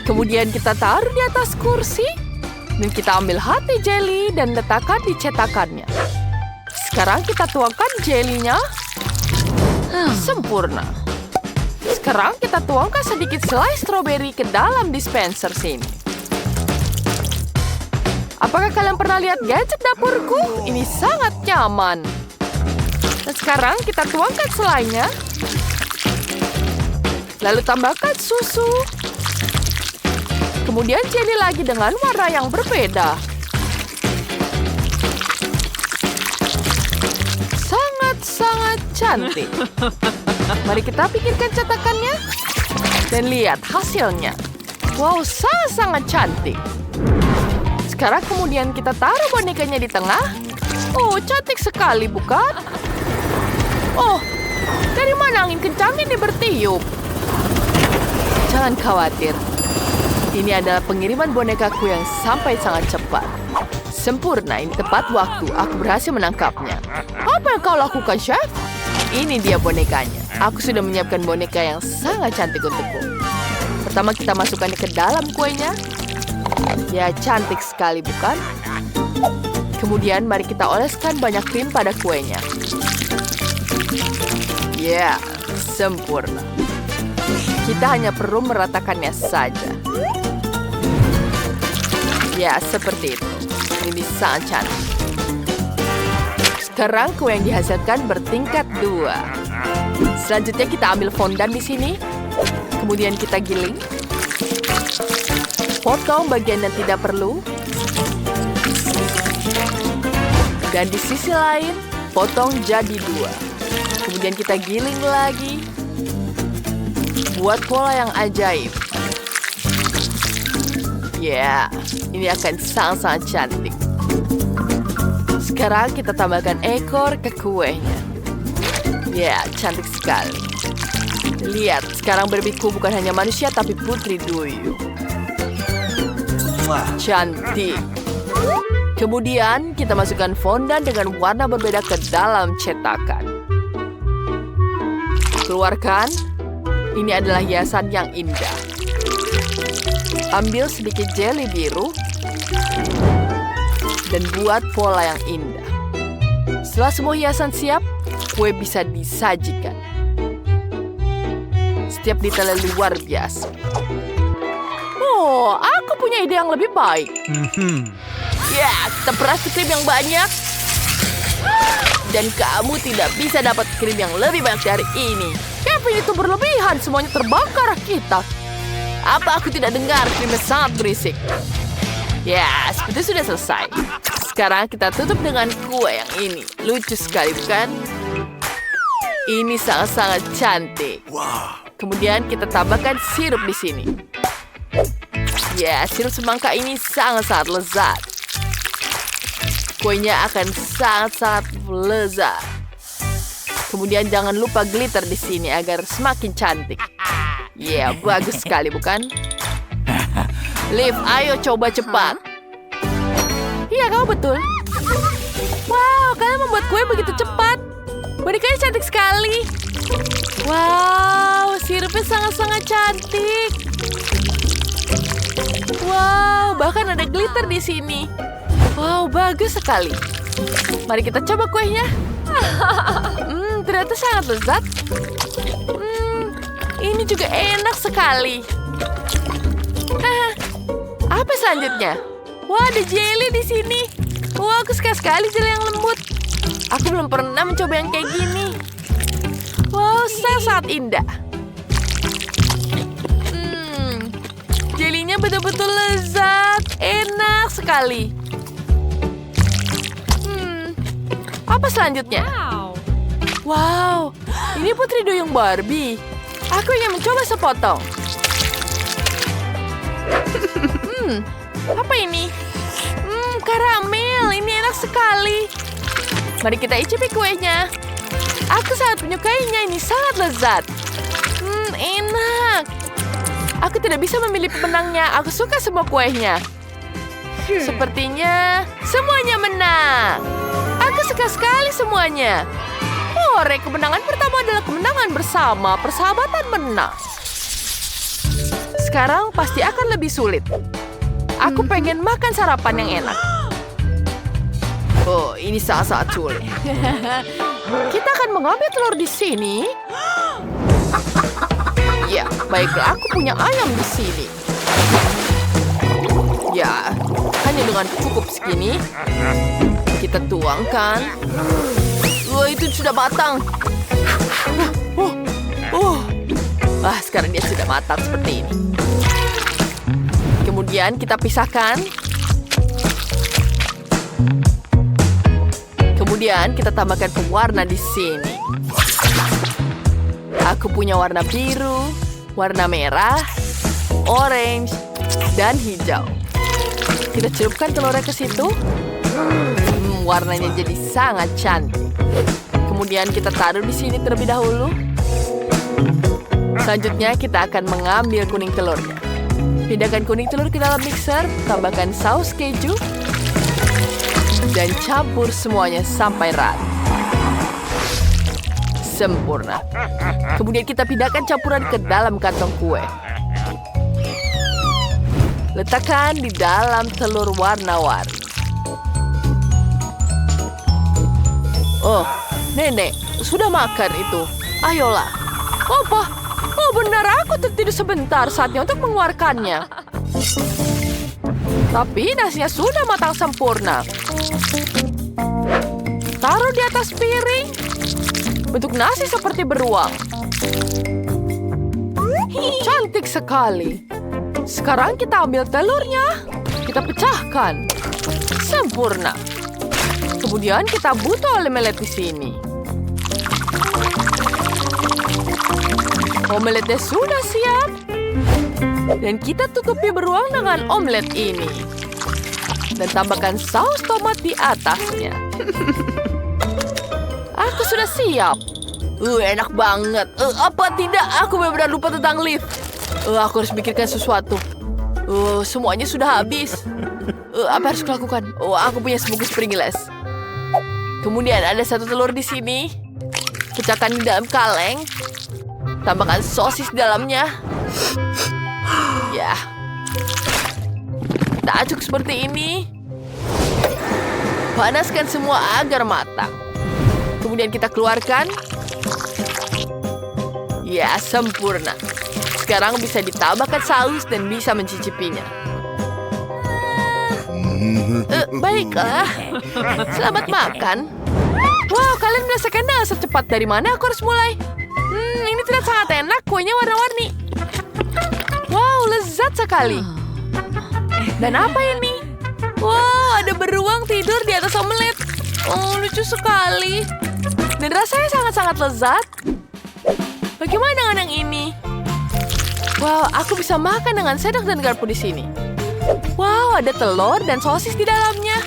Kemudian kita taruh di atas kursi. Dan kita ambil hati jelly dan letakkan di cetakannya. Sekarang kita tuangkan jelinya. Sempurna. Sekarang kita tuangkan sedikit selai stroberi ke dalam dispenser sini. Apakah kalian pernah lihat gadget dapurku? Ini sangat nyaman. Dan sekarang kita tuangkan selainya. Lalu tambahkan susu. Kemudian jelly lagi dengan warna yang berbeda. Sangat cantik. Mari kita pikirkan cetakannya. Dan lihat hasilnya. Wow, sangat cantik. Sekarang kemudian kita taruh bonekanya di tengah. Oh, cantik sekali, bukan? Oh, dari mana angin kencang ini bertiup? Jangan khawatir. Ini adalah pengiriman bonekaku yang sampai sangat cepat. Sempurna, ini tepat waktu. Aku berhasil menangkapnya. Apa yang kau lakukan, Chef? Ini dia bonekanya. Aku sudah menyiapkan boneka yang sangat cantik untukku. Pertama kita masukkannya ke dalam kuenya. Ya, cantik sekali, bukan? Kemudian mari kita oleskan banyak krim pada kuenya. Ya, sempurna. Kita hanya perlu meratakannya saja. Ya, seperti itu. Ini sangat cantik. Sekarang kue yang dihasilkan bertingkat 2. Selanjutnya kita ambil fondan di sini. Kemudian kita giling. Potong bagian yang tidak perlu. Dan di sisi lain, potong jadi 2. Kemudian kita giling lagi. Buat pola yang ajaib. Ya, ini akan sangat cantik. Sekarang kita tambahkan ekor ke kuenya. Ya, cantik sekali. Lihat, sekarang Barbieku bukan hanya manusia tapi putri duyung. Cantik. Kemudian kita masukkan fondan dengan warna berbeda ke dalam cetakan. Keluarkan. Ini adalah hiasan yang indah. Ambil sedikit jelly biru dan buat pola yang indah. Setelah semua hiasan siap, kue bisa disajikan. Setiap detailnya luar biasa. Oh, aku punya ide yang lebih baik. Ya, kita peras krim yang banyak. Dan kamu tidak bisa dapat krim yang lebih banyak dari ini. Kevin itu berlebihan, semuanya terbakar kita. Apa aku tidak dengar krimnya sangat berisik? Ya, seperti sudah selesai. Sekarang kita tutup dengan kue yang ini. Lucu sekali, bukan? Ini sangat-sangat cantik. Kemudian kita tambahkan sirup di sini. Ya, sirup semangka ini sangat-sangat lezat. Kuenya akan sangat-sangat lezat. Kemudian jangan lupa glitter di sini agar semakin cantik. Ya, bagus sekali, bukan? Liv, ayo coba cepat. Iya, kamu betul. Wow, kalian membuat kue begitu cepat. Bonekanya cantik sekali. Wow, sirupnya sangat-sangat cantik. Wow, bahkan ada glitter di sini. Wow, bagus sekali. Mari kita coba kuenya. Ternyata sangat lezat. Ini juga enak sekali. Apa selanjutnya? Wah, ada jelly di sini. Wah, aku suka sekali jelly yang lembut. Aku belum pernah mencoba yang kayak gini. Wow, sangat indah. Jelinya betul-betul lezat. Enak sekali. Apa selanjutnya? Wow, ini putri duyung Barbie. Aku ingin mencoba sepotong. Apa ini? Karamel, ini enak sekali. Mari kita icipi kuenya. Aku sangat menyukainya, ini sangat lezat. Enak. Aku tidak bisa memilih pemenangnya, aku suka semua kuenya. Sepertinya semuanya menang. Aku suka sekali semuanya. Hore, kemenangan pertama adalah kemenangan bersama. Persahabatan menang. Sekarang pasti akan lebih sulit. Aku pengen makan sarapan yang enak. Oh, ini sangat-sangat sulit. Kita akan mengambil telur di sini. Ya, baiklah, aku punya ayam di sini. Ya, hanya dengan cukup segini. Kita tuangkan. Wah, itu sudah matang. Sekarang dia sudah matang seperti ini. Kemudian kita pisahkan. Kemudian kita tambahkan pewarna di sini. Aku punya warna biru, warna merah, orange, dan hijau. Kita celupkan telurnya ke situ. Warnanya jadi sangat cantik. Kemudian kita taruh di sini terlebih dahulu. Selanjutnya kita akan mengambil kuning telurnya. Pindahkan kuning telur ke dalam mixer, tambahkan saus keju, dan campur semuanya sampai rata. Sempurna. Kemudian kita pindahkan campuran ke dalam kantong kue. Letakkan di dalam telur warna-warni. Oh, nenek, sudah makan itu. Ayolah. Apa? Oh, benar, aku tertidur sebentar. Saatnya untuk mengeluarkannya. Tapi nasinya sudah matang sempurna. Taruh di atas piring. Bentuk nasi seperti beruang. Cantik sekali. Sekarang kita ambil telurnya. Kita pecahkan. Sempurna. Kemudian kita butuh omelet di sini. Omeletnya sudah siap. Dan kita tutupi beruang dengan omelet ini. Dan tambahkan saus tomat di atasnya. Aku sudah siap. Enak banget. Apa tidak? Aku benar-benar lupa tentang lift. Aku harus pikirkan sesuatu. Semuanya sudah habis. Apa harus kulakukan? Aku punya sebungkus Pringles. Kemudian ada satu telur di sini. Pecahkan di dalam kaleng. Tambahkan sosis di dalamnya. Ya. Kita aduk seperti ini. Panaskan semua agar matang. Kemudian kita keluarkan. Ya, sempurna. Sekarang bisa ditambahkan saus dan bisa mencicipinya. Baiklah. Selamat makan. Wow, kalian merasakan asap cepat. Dari mana aku harus mulai? Ini terlihat sangat enak. Kuenya warna-warni. Wow, lezat sekali. Dan apa ini? Wow, ada beruang tidur di atas omelet. Lucu sekali. Dan rasanya sangat-sangat lezat. Bagaimana dengan yang ini? Wow, aku bisa makan dengan sendok dan garpu di sini. Wow, ada telur dan sosis di dalamnya.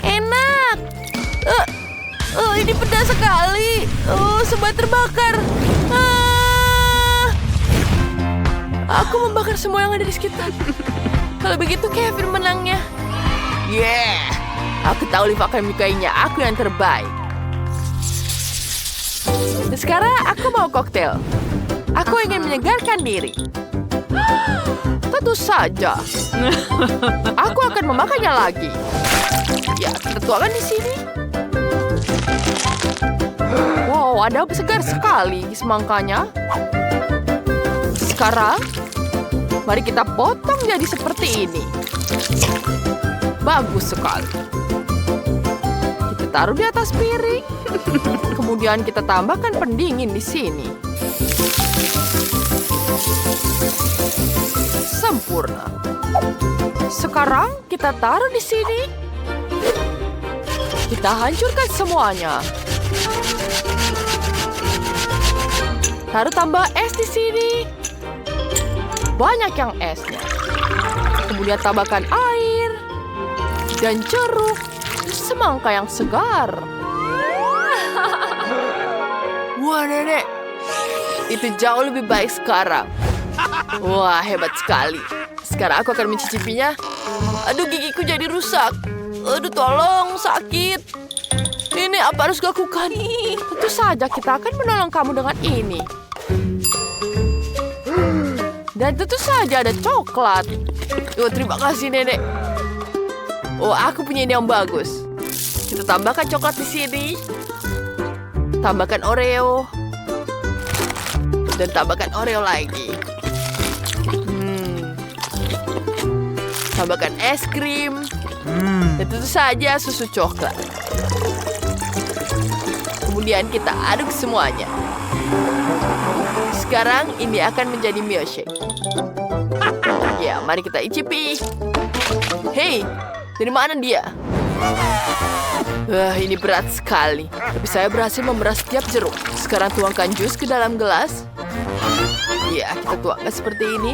Enak. Ini pedas sekali. Semua terbakar. Aku membakar semua yang ada di sekitar. Kalau begitu Kevin menangnya. Yeah, aku tahu Liv akan menyukainya. Aku yang terbaik. Dan sekarang aku mau koktail. Aku ingin menyegarkan diri. Tentu saja. Aku akan memakannya lagi. Ya, kita tuangkan di sini. Wow, ada segar sekali semangkanya. Sekarang, mari kita potong jadi seperti ini. Bagus sekali. Kita taruh di atas piring. Kemudian kita tambahkan pendingin di sini. Sempurna. Sekarang kita taruh di sini. Kita hancurkan semuanya. Taruh tambah es di sini. Banyak yang esnya. Kemudian tambahkan air dan jeruk, semangka yang segar. Wah, Nenek, itu jauh lebih baik sekarang. Wah, hebat sekali. Sekarang aku akan mencicipinya. Aduh, gigiku jadi rusak. Aduh, tolong, sakit. Nenek, apa harus lakukan? Tentu saja kita akan menolong kamu dengan ini. Dan tentu saja ada coklat. Terima kasih, Nenek. Aku punya ide yang bagus. Kita tambahkan coklat di sini. Tambahkan Oreo. Dan tambahkan Oreo lagi. Tambahkan es krim. Dan tentu saja susu coklat. Kemudian kita aduk semuanya. Sekarang ini akan menjadi milkshake. Ya, mari kita icipi. Hei, dari mana dia? Ini berat sekali. Tapi saya berhasil memerah setiap jeruk. Sekarang tuangkan jus ke dalam gelas. Ya, kita tuangkan seperti ini.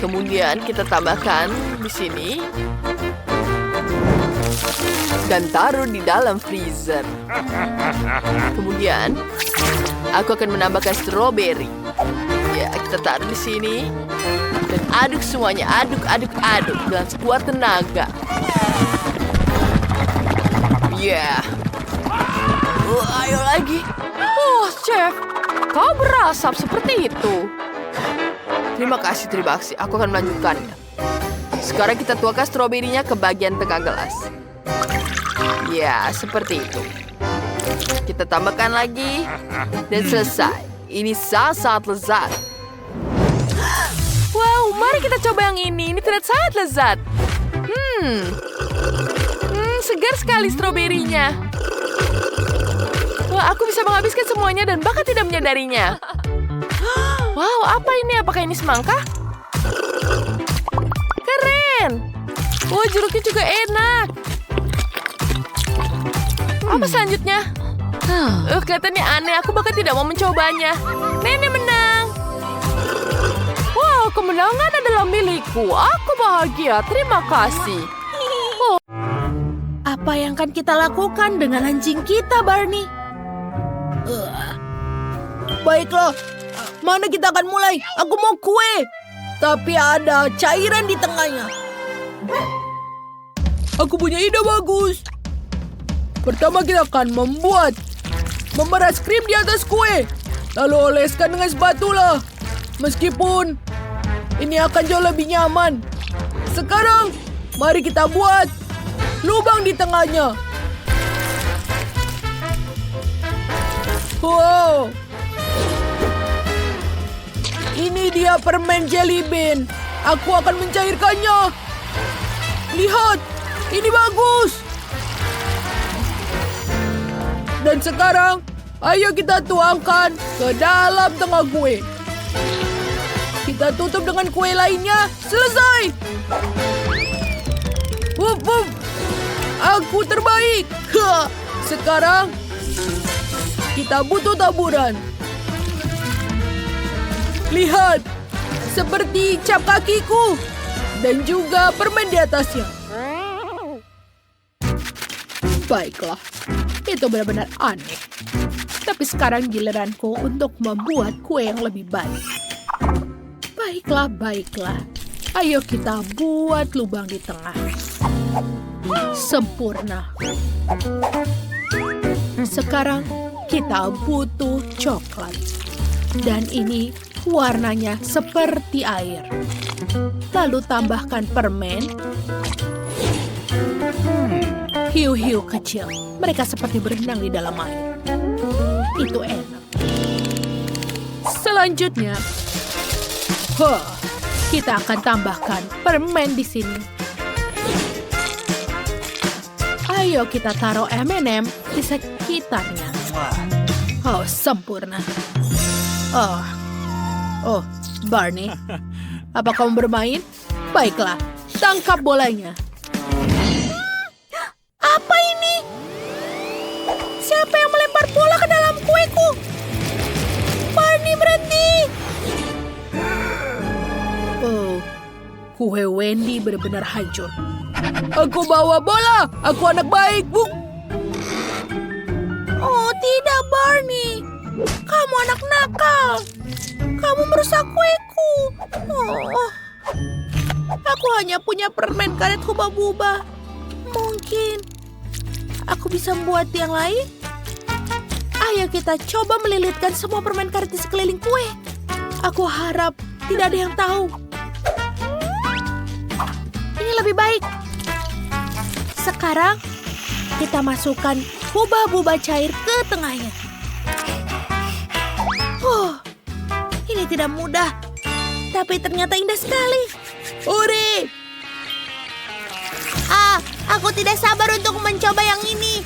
Kemudian kita tambahkan di sini. Dan taruh di dalam freezer. Kemudian, aku akan menambahkan stroberi. Ya, kita taruh di sini. Dan aduk semuanya. Aduk, aduk, aduk. Dengan sekuat tenaga. Ya. Ayo lagi. Chef. Kau berasap seperti itu. Terima kasih. Aku akan melanjutkannya. Sekarang kita tuangkan stroberinya ke bagian tengah gelas. Ya, seperti itu. Kita tambahkan lagi. Dan selesai. Ini sangat lezat. Wow, mari kita coba yang ini. Ini terlihat sangat lezat. Segar sekali stroberinya. Wah, aku bisa menghabiskan semuanya dan bahkan tidak menyadarinya. Wow, apa ini? Apakah ini semangka? Keren. Wah, jeruknya juga enak. Apa selanjutnya? Kelihatannya aneh. Aku bahkan tidak mau mencobanya. Nenek menang. Wow, kemenangan adalah milikku. Aku bahagia. Terima kasih. Apa yang akan kita lakukan dengan anjing kita, Barney? Baiklah, mana kita akan mulai? Aku mau kue, tapi ada cairan di tengahnya. Aku punya ide bagus. Pertama kita akan memeras krim di atas kue, lalu oleskan dengan spatula. Meskipun ini akan jauh lebih nyaman. Sekarang, mari kita buat lubang di tengahnya. Wow. Ini dia permen jelly bean. Aku akan mencairkannya. Lihat, ini bagus. Dan sekarang, ayo kita tuangkan ke dalam tengah kue. Kita tutup dengan kue lainnya. Selesai. Wup, wup. Aku terbaik. Sekarang, kita butuh taburan. Lihat, seperti cap kakiku. Dan juga permen di atasnya. Baiklah, itu benar-benar aneh. Tapi sekarang giliranku untuk membuat kue yang lebih baik. Baiklah. Ayo kita buat lubang di tengah. Sempurna. Sekarang kita butuh coklat. Dan ini warnanya seperti air. Lalu tambahkan permen. Hiu-hiu kecil. Mereka seperti berenang di dalam air. Itu enak. Selanjutnya, kita akan tambahkan permen di sini. Ayo kita taruh M&M di sekitarnya. Oh, sempurna. Oh, Barney. Apa kamu bermain? Baiklah, tangkap bolanya. Apa ini? Siapa yang melempar bola ke dalam kueku? Barney, berhenti! Oh, kue Wendy benar-benar hancur. Aku bawa bola. Aku anak baik, Bu. Oh, tidak, Barney. Kamu anak nakal. Kamu merusak kueku. Oh, aku hanya punya permen karet Hubba-Bubba. Mungkin aku bisa membuat yang lain. Ayo kita coba melilitkan semua permen karet di sekeliling kue. Aku harap tidak ada yang tahu. Ini lebih baik. Sekarang kita masukkan Hubba-Bubba cair ke tengahnya. Ini tidak mudah, tapi ternyata indah sekali. Hore! Aku tidak sabar untuk mencoba yang ini.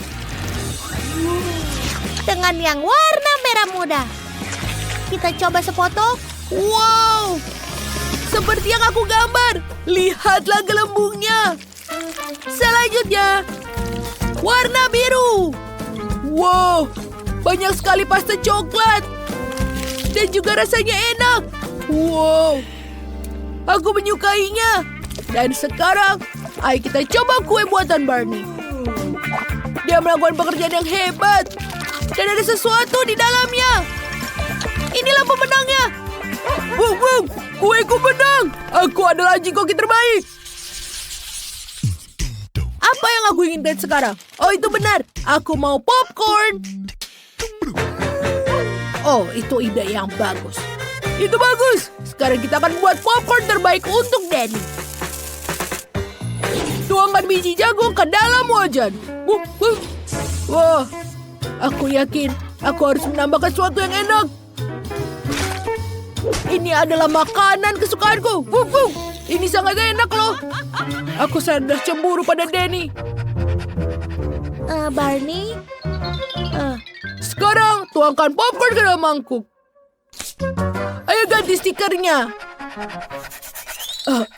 Dengan yang warna merah muda. Kita coba sepotong. Wow! Seperti yang aku gambar. Lihatlah gelembungnya. Selanjutnya, warna biru. Wow! Banyak sekali pasta coklat. Dan juga rasanya enak. Wow, aku menyukainya. Dan sekarang, ayo kita coba kue buatan Barney. Dia melakukan pekerjaan yang hebat. Dan ada sesuatu di dalamnya. Inilah pemenangnya. Wow, kueku menang. Aku adalah anjing koki terbaik. Apa yang aku inginkan sekarang? Oh, itu benar. Aku mau popcorn. Oh, itu ide yang bagus. Itu bagus. Sekarang kita akan buat popcorn terbaik untuk Danny. Tuangkan biji jagung ke dalam wajan. Wah, aku yakin aku harus menambahkan sesuatu yang enak. Ini adalah makanan kesukaanku. Ini sangat enak loh. Aku sudah cemburu pada Danny. Barney? Sekarang tuangkan popcorn ke dalam mangkuk. Ayo ganti stikernya.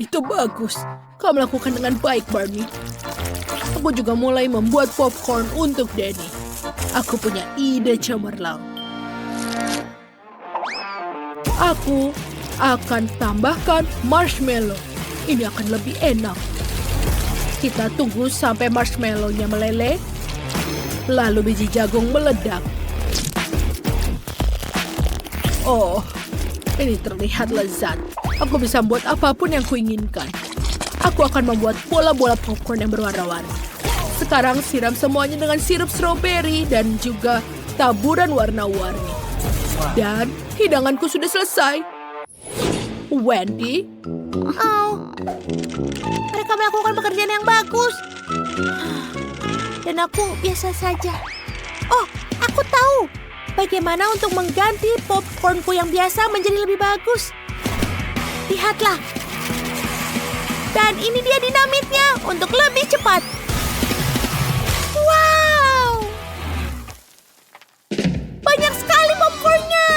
Itu bagus. Kau melakukan dengan baik, Barney. Aku juga mulai membuat popcorn untuk Danny. Aku punya ide cemerlang. Aku akan tambahkan marshmallow. Ini akan lebih enak. Kita tunggu sampai marshmallow-nya meleleh, lalu biji jagung meledak. Oh, ini terlihat lezat. Aku bisa membuat apapun yang kuinginkan. Aku akan membuat bola-bola popcorn yang berwarna-warni. Sekarang siram semuanya dengan sirup stroberi dan juga taburan warna-warni. Dan hidanganku sudah selesai. Wendy? Oh, mereka melakukan pekerjaan yang bagus. Dan aku biasa saja. Oh, aku tahu bagaimana untuk mengganti popcornku yang biasa menjadi lebih bagus. Lihatlah. Dan ini dia dinamitnya untuk lebih cepat. Wow! Banyak sekali popcornnya.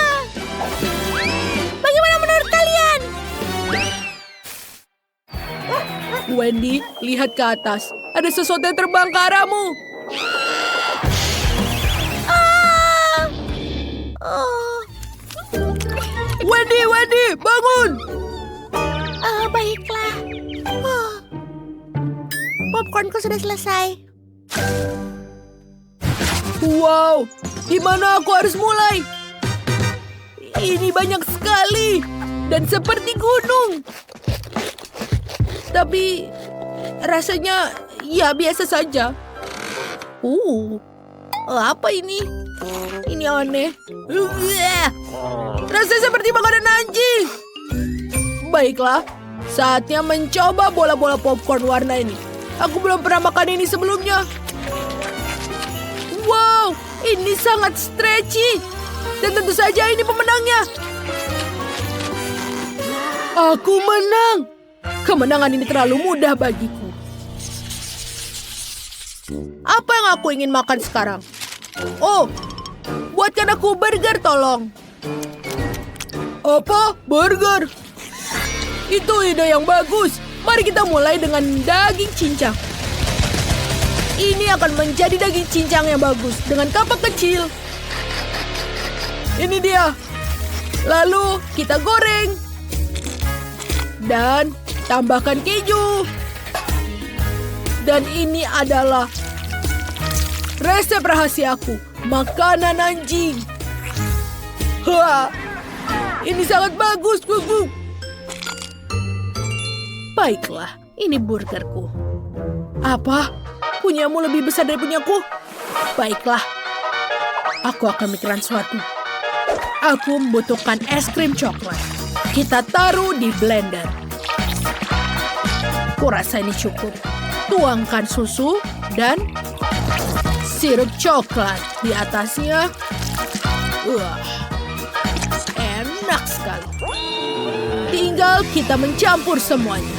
Bagaimana menurut kalian? Wendy, lihat ke atas. Ada sesuatu yang terbang ke arahmu. Oh, Wendy, bangun! baiklah. Oh, popcornku sudah selesai. Wow, di mana aku harus mulai? Ini banyak sekali dan seperti gunung. Tapi rasanya ya biasa saja. Apa ini? Ini aneh. Rasanya seperti makanan anjing. Baiklah, saatnya mencoba bola-bola popcorn warna ini. Aku belum pernah makan ini sebelumnya. Wow, ini sangat stretchy. Dan tentu saja ini pemenangnya. Aku menang. Kemenangan ini terlalu mudah bagiku. Apa yang aku ingin makan sekarang? Oh, buatkan aku burger tolong. Apa? Burger? Itu ide yang bagus. Mari kita mulai dengan daging cincang. Ini akan menjadi daging cincang yang bagus dengan kapak kecil. Ini dia. Lalu kita goreng. Dan tambahkan keju. Dan ini adalah resep rahasiaku. Makanan anjing. Ini sangat bagus, Gugu. Baiklah, ini burgerku. Apa? Punyamu lebih besar dari punyaku? Baiklah. Aku akan mikirkan sesuatu. Aku membutuhkan es krim coklat. Kita taruh di blender. Kurasa ini cukup. Tuangkan susu dan sirup coklat di atasnya. Enak sekali. Tinggal kita mencampur semuanya.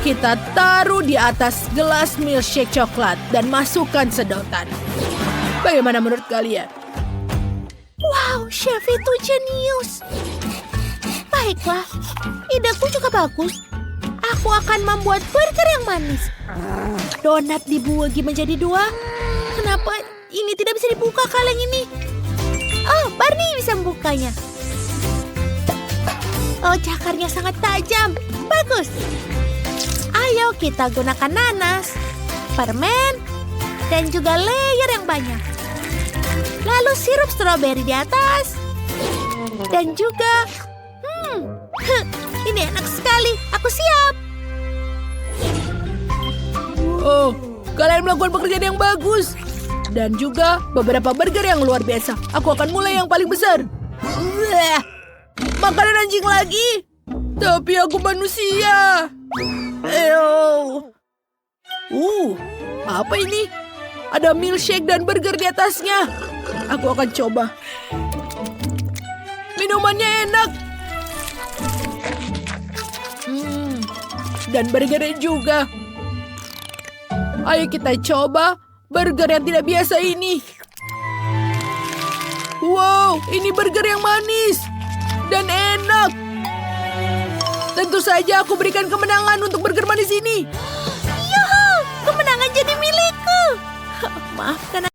Kita taruh di atas gelas milkshake coklat dan masukkan sedotan. Bagaimana menurut kalian? Wow, chef itu jenius. Baiklah, ideku juga bagus. Aku akan membuat burger yang manis. Donat dibagi menjadi 2. Kenapa ini tidak bisa dibuka kaleng ini? Oh, Barney bisa membukanya. Oh, cakarnya sangat tajam. Bagus. Ayo kita gunakan nanas, permen, dan juga layer yang banyak. Lalu sirup stroberi di atas. Dan juga, ini enak sekali. Aku siap. Oh, kalian melakukan pekerjaan yang bagus. Dan juga beberapa burger yang luar biasa. Aku akan mulai yang paling besar. Makanan anjing lagi. Tapi aku manusia. Apa ini? Ada milkshake dan burger di atasnya. Aku akan coba. Minumannya enak. Dan burgernya juga. Ayo kita coba burger yang tidak biasa ini. Wow, ini burger yang manis dan enak. Tentu saja aku berikan kemenangan untuk burger manis ini. Yuhu, kemenangan jadi milikku. Maafkan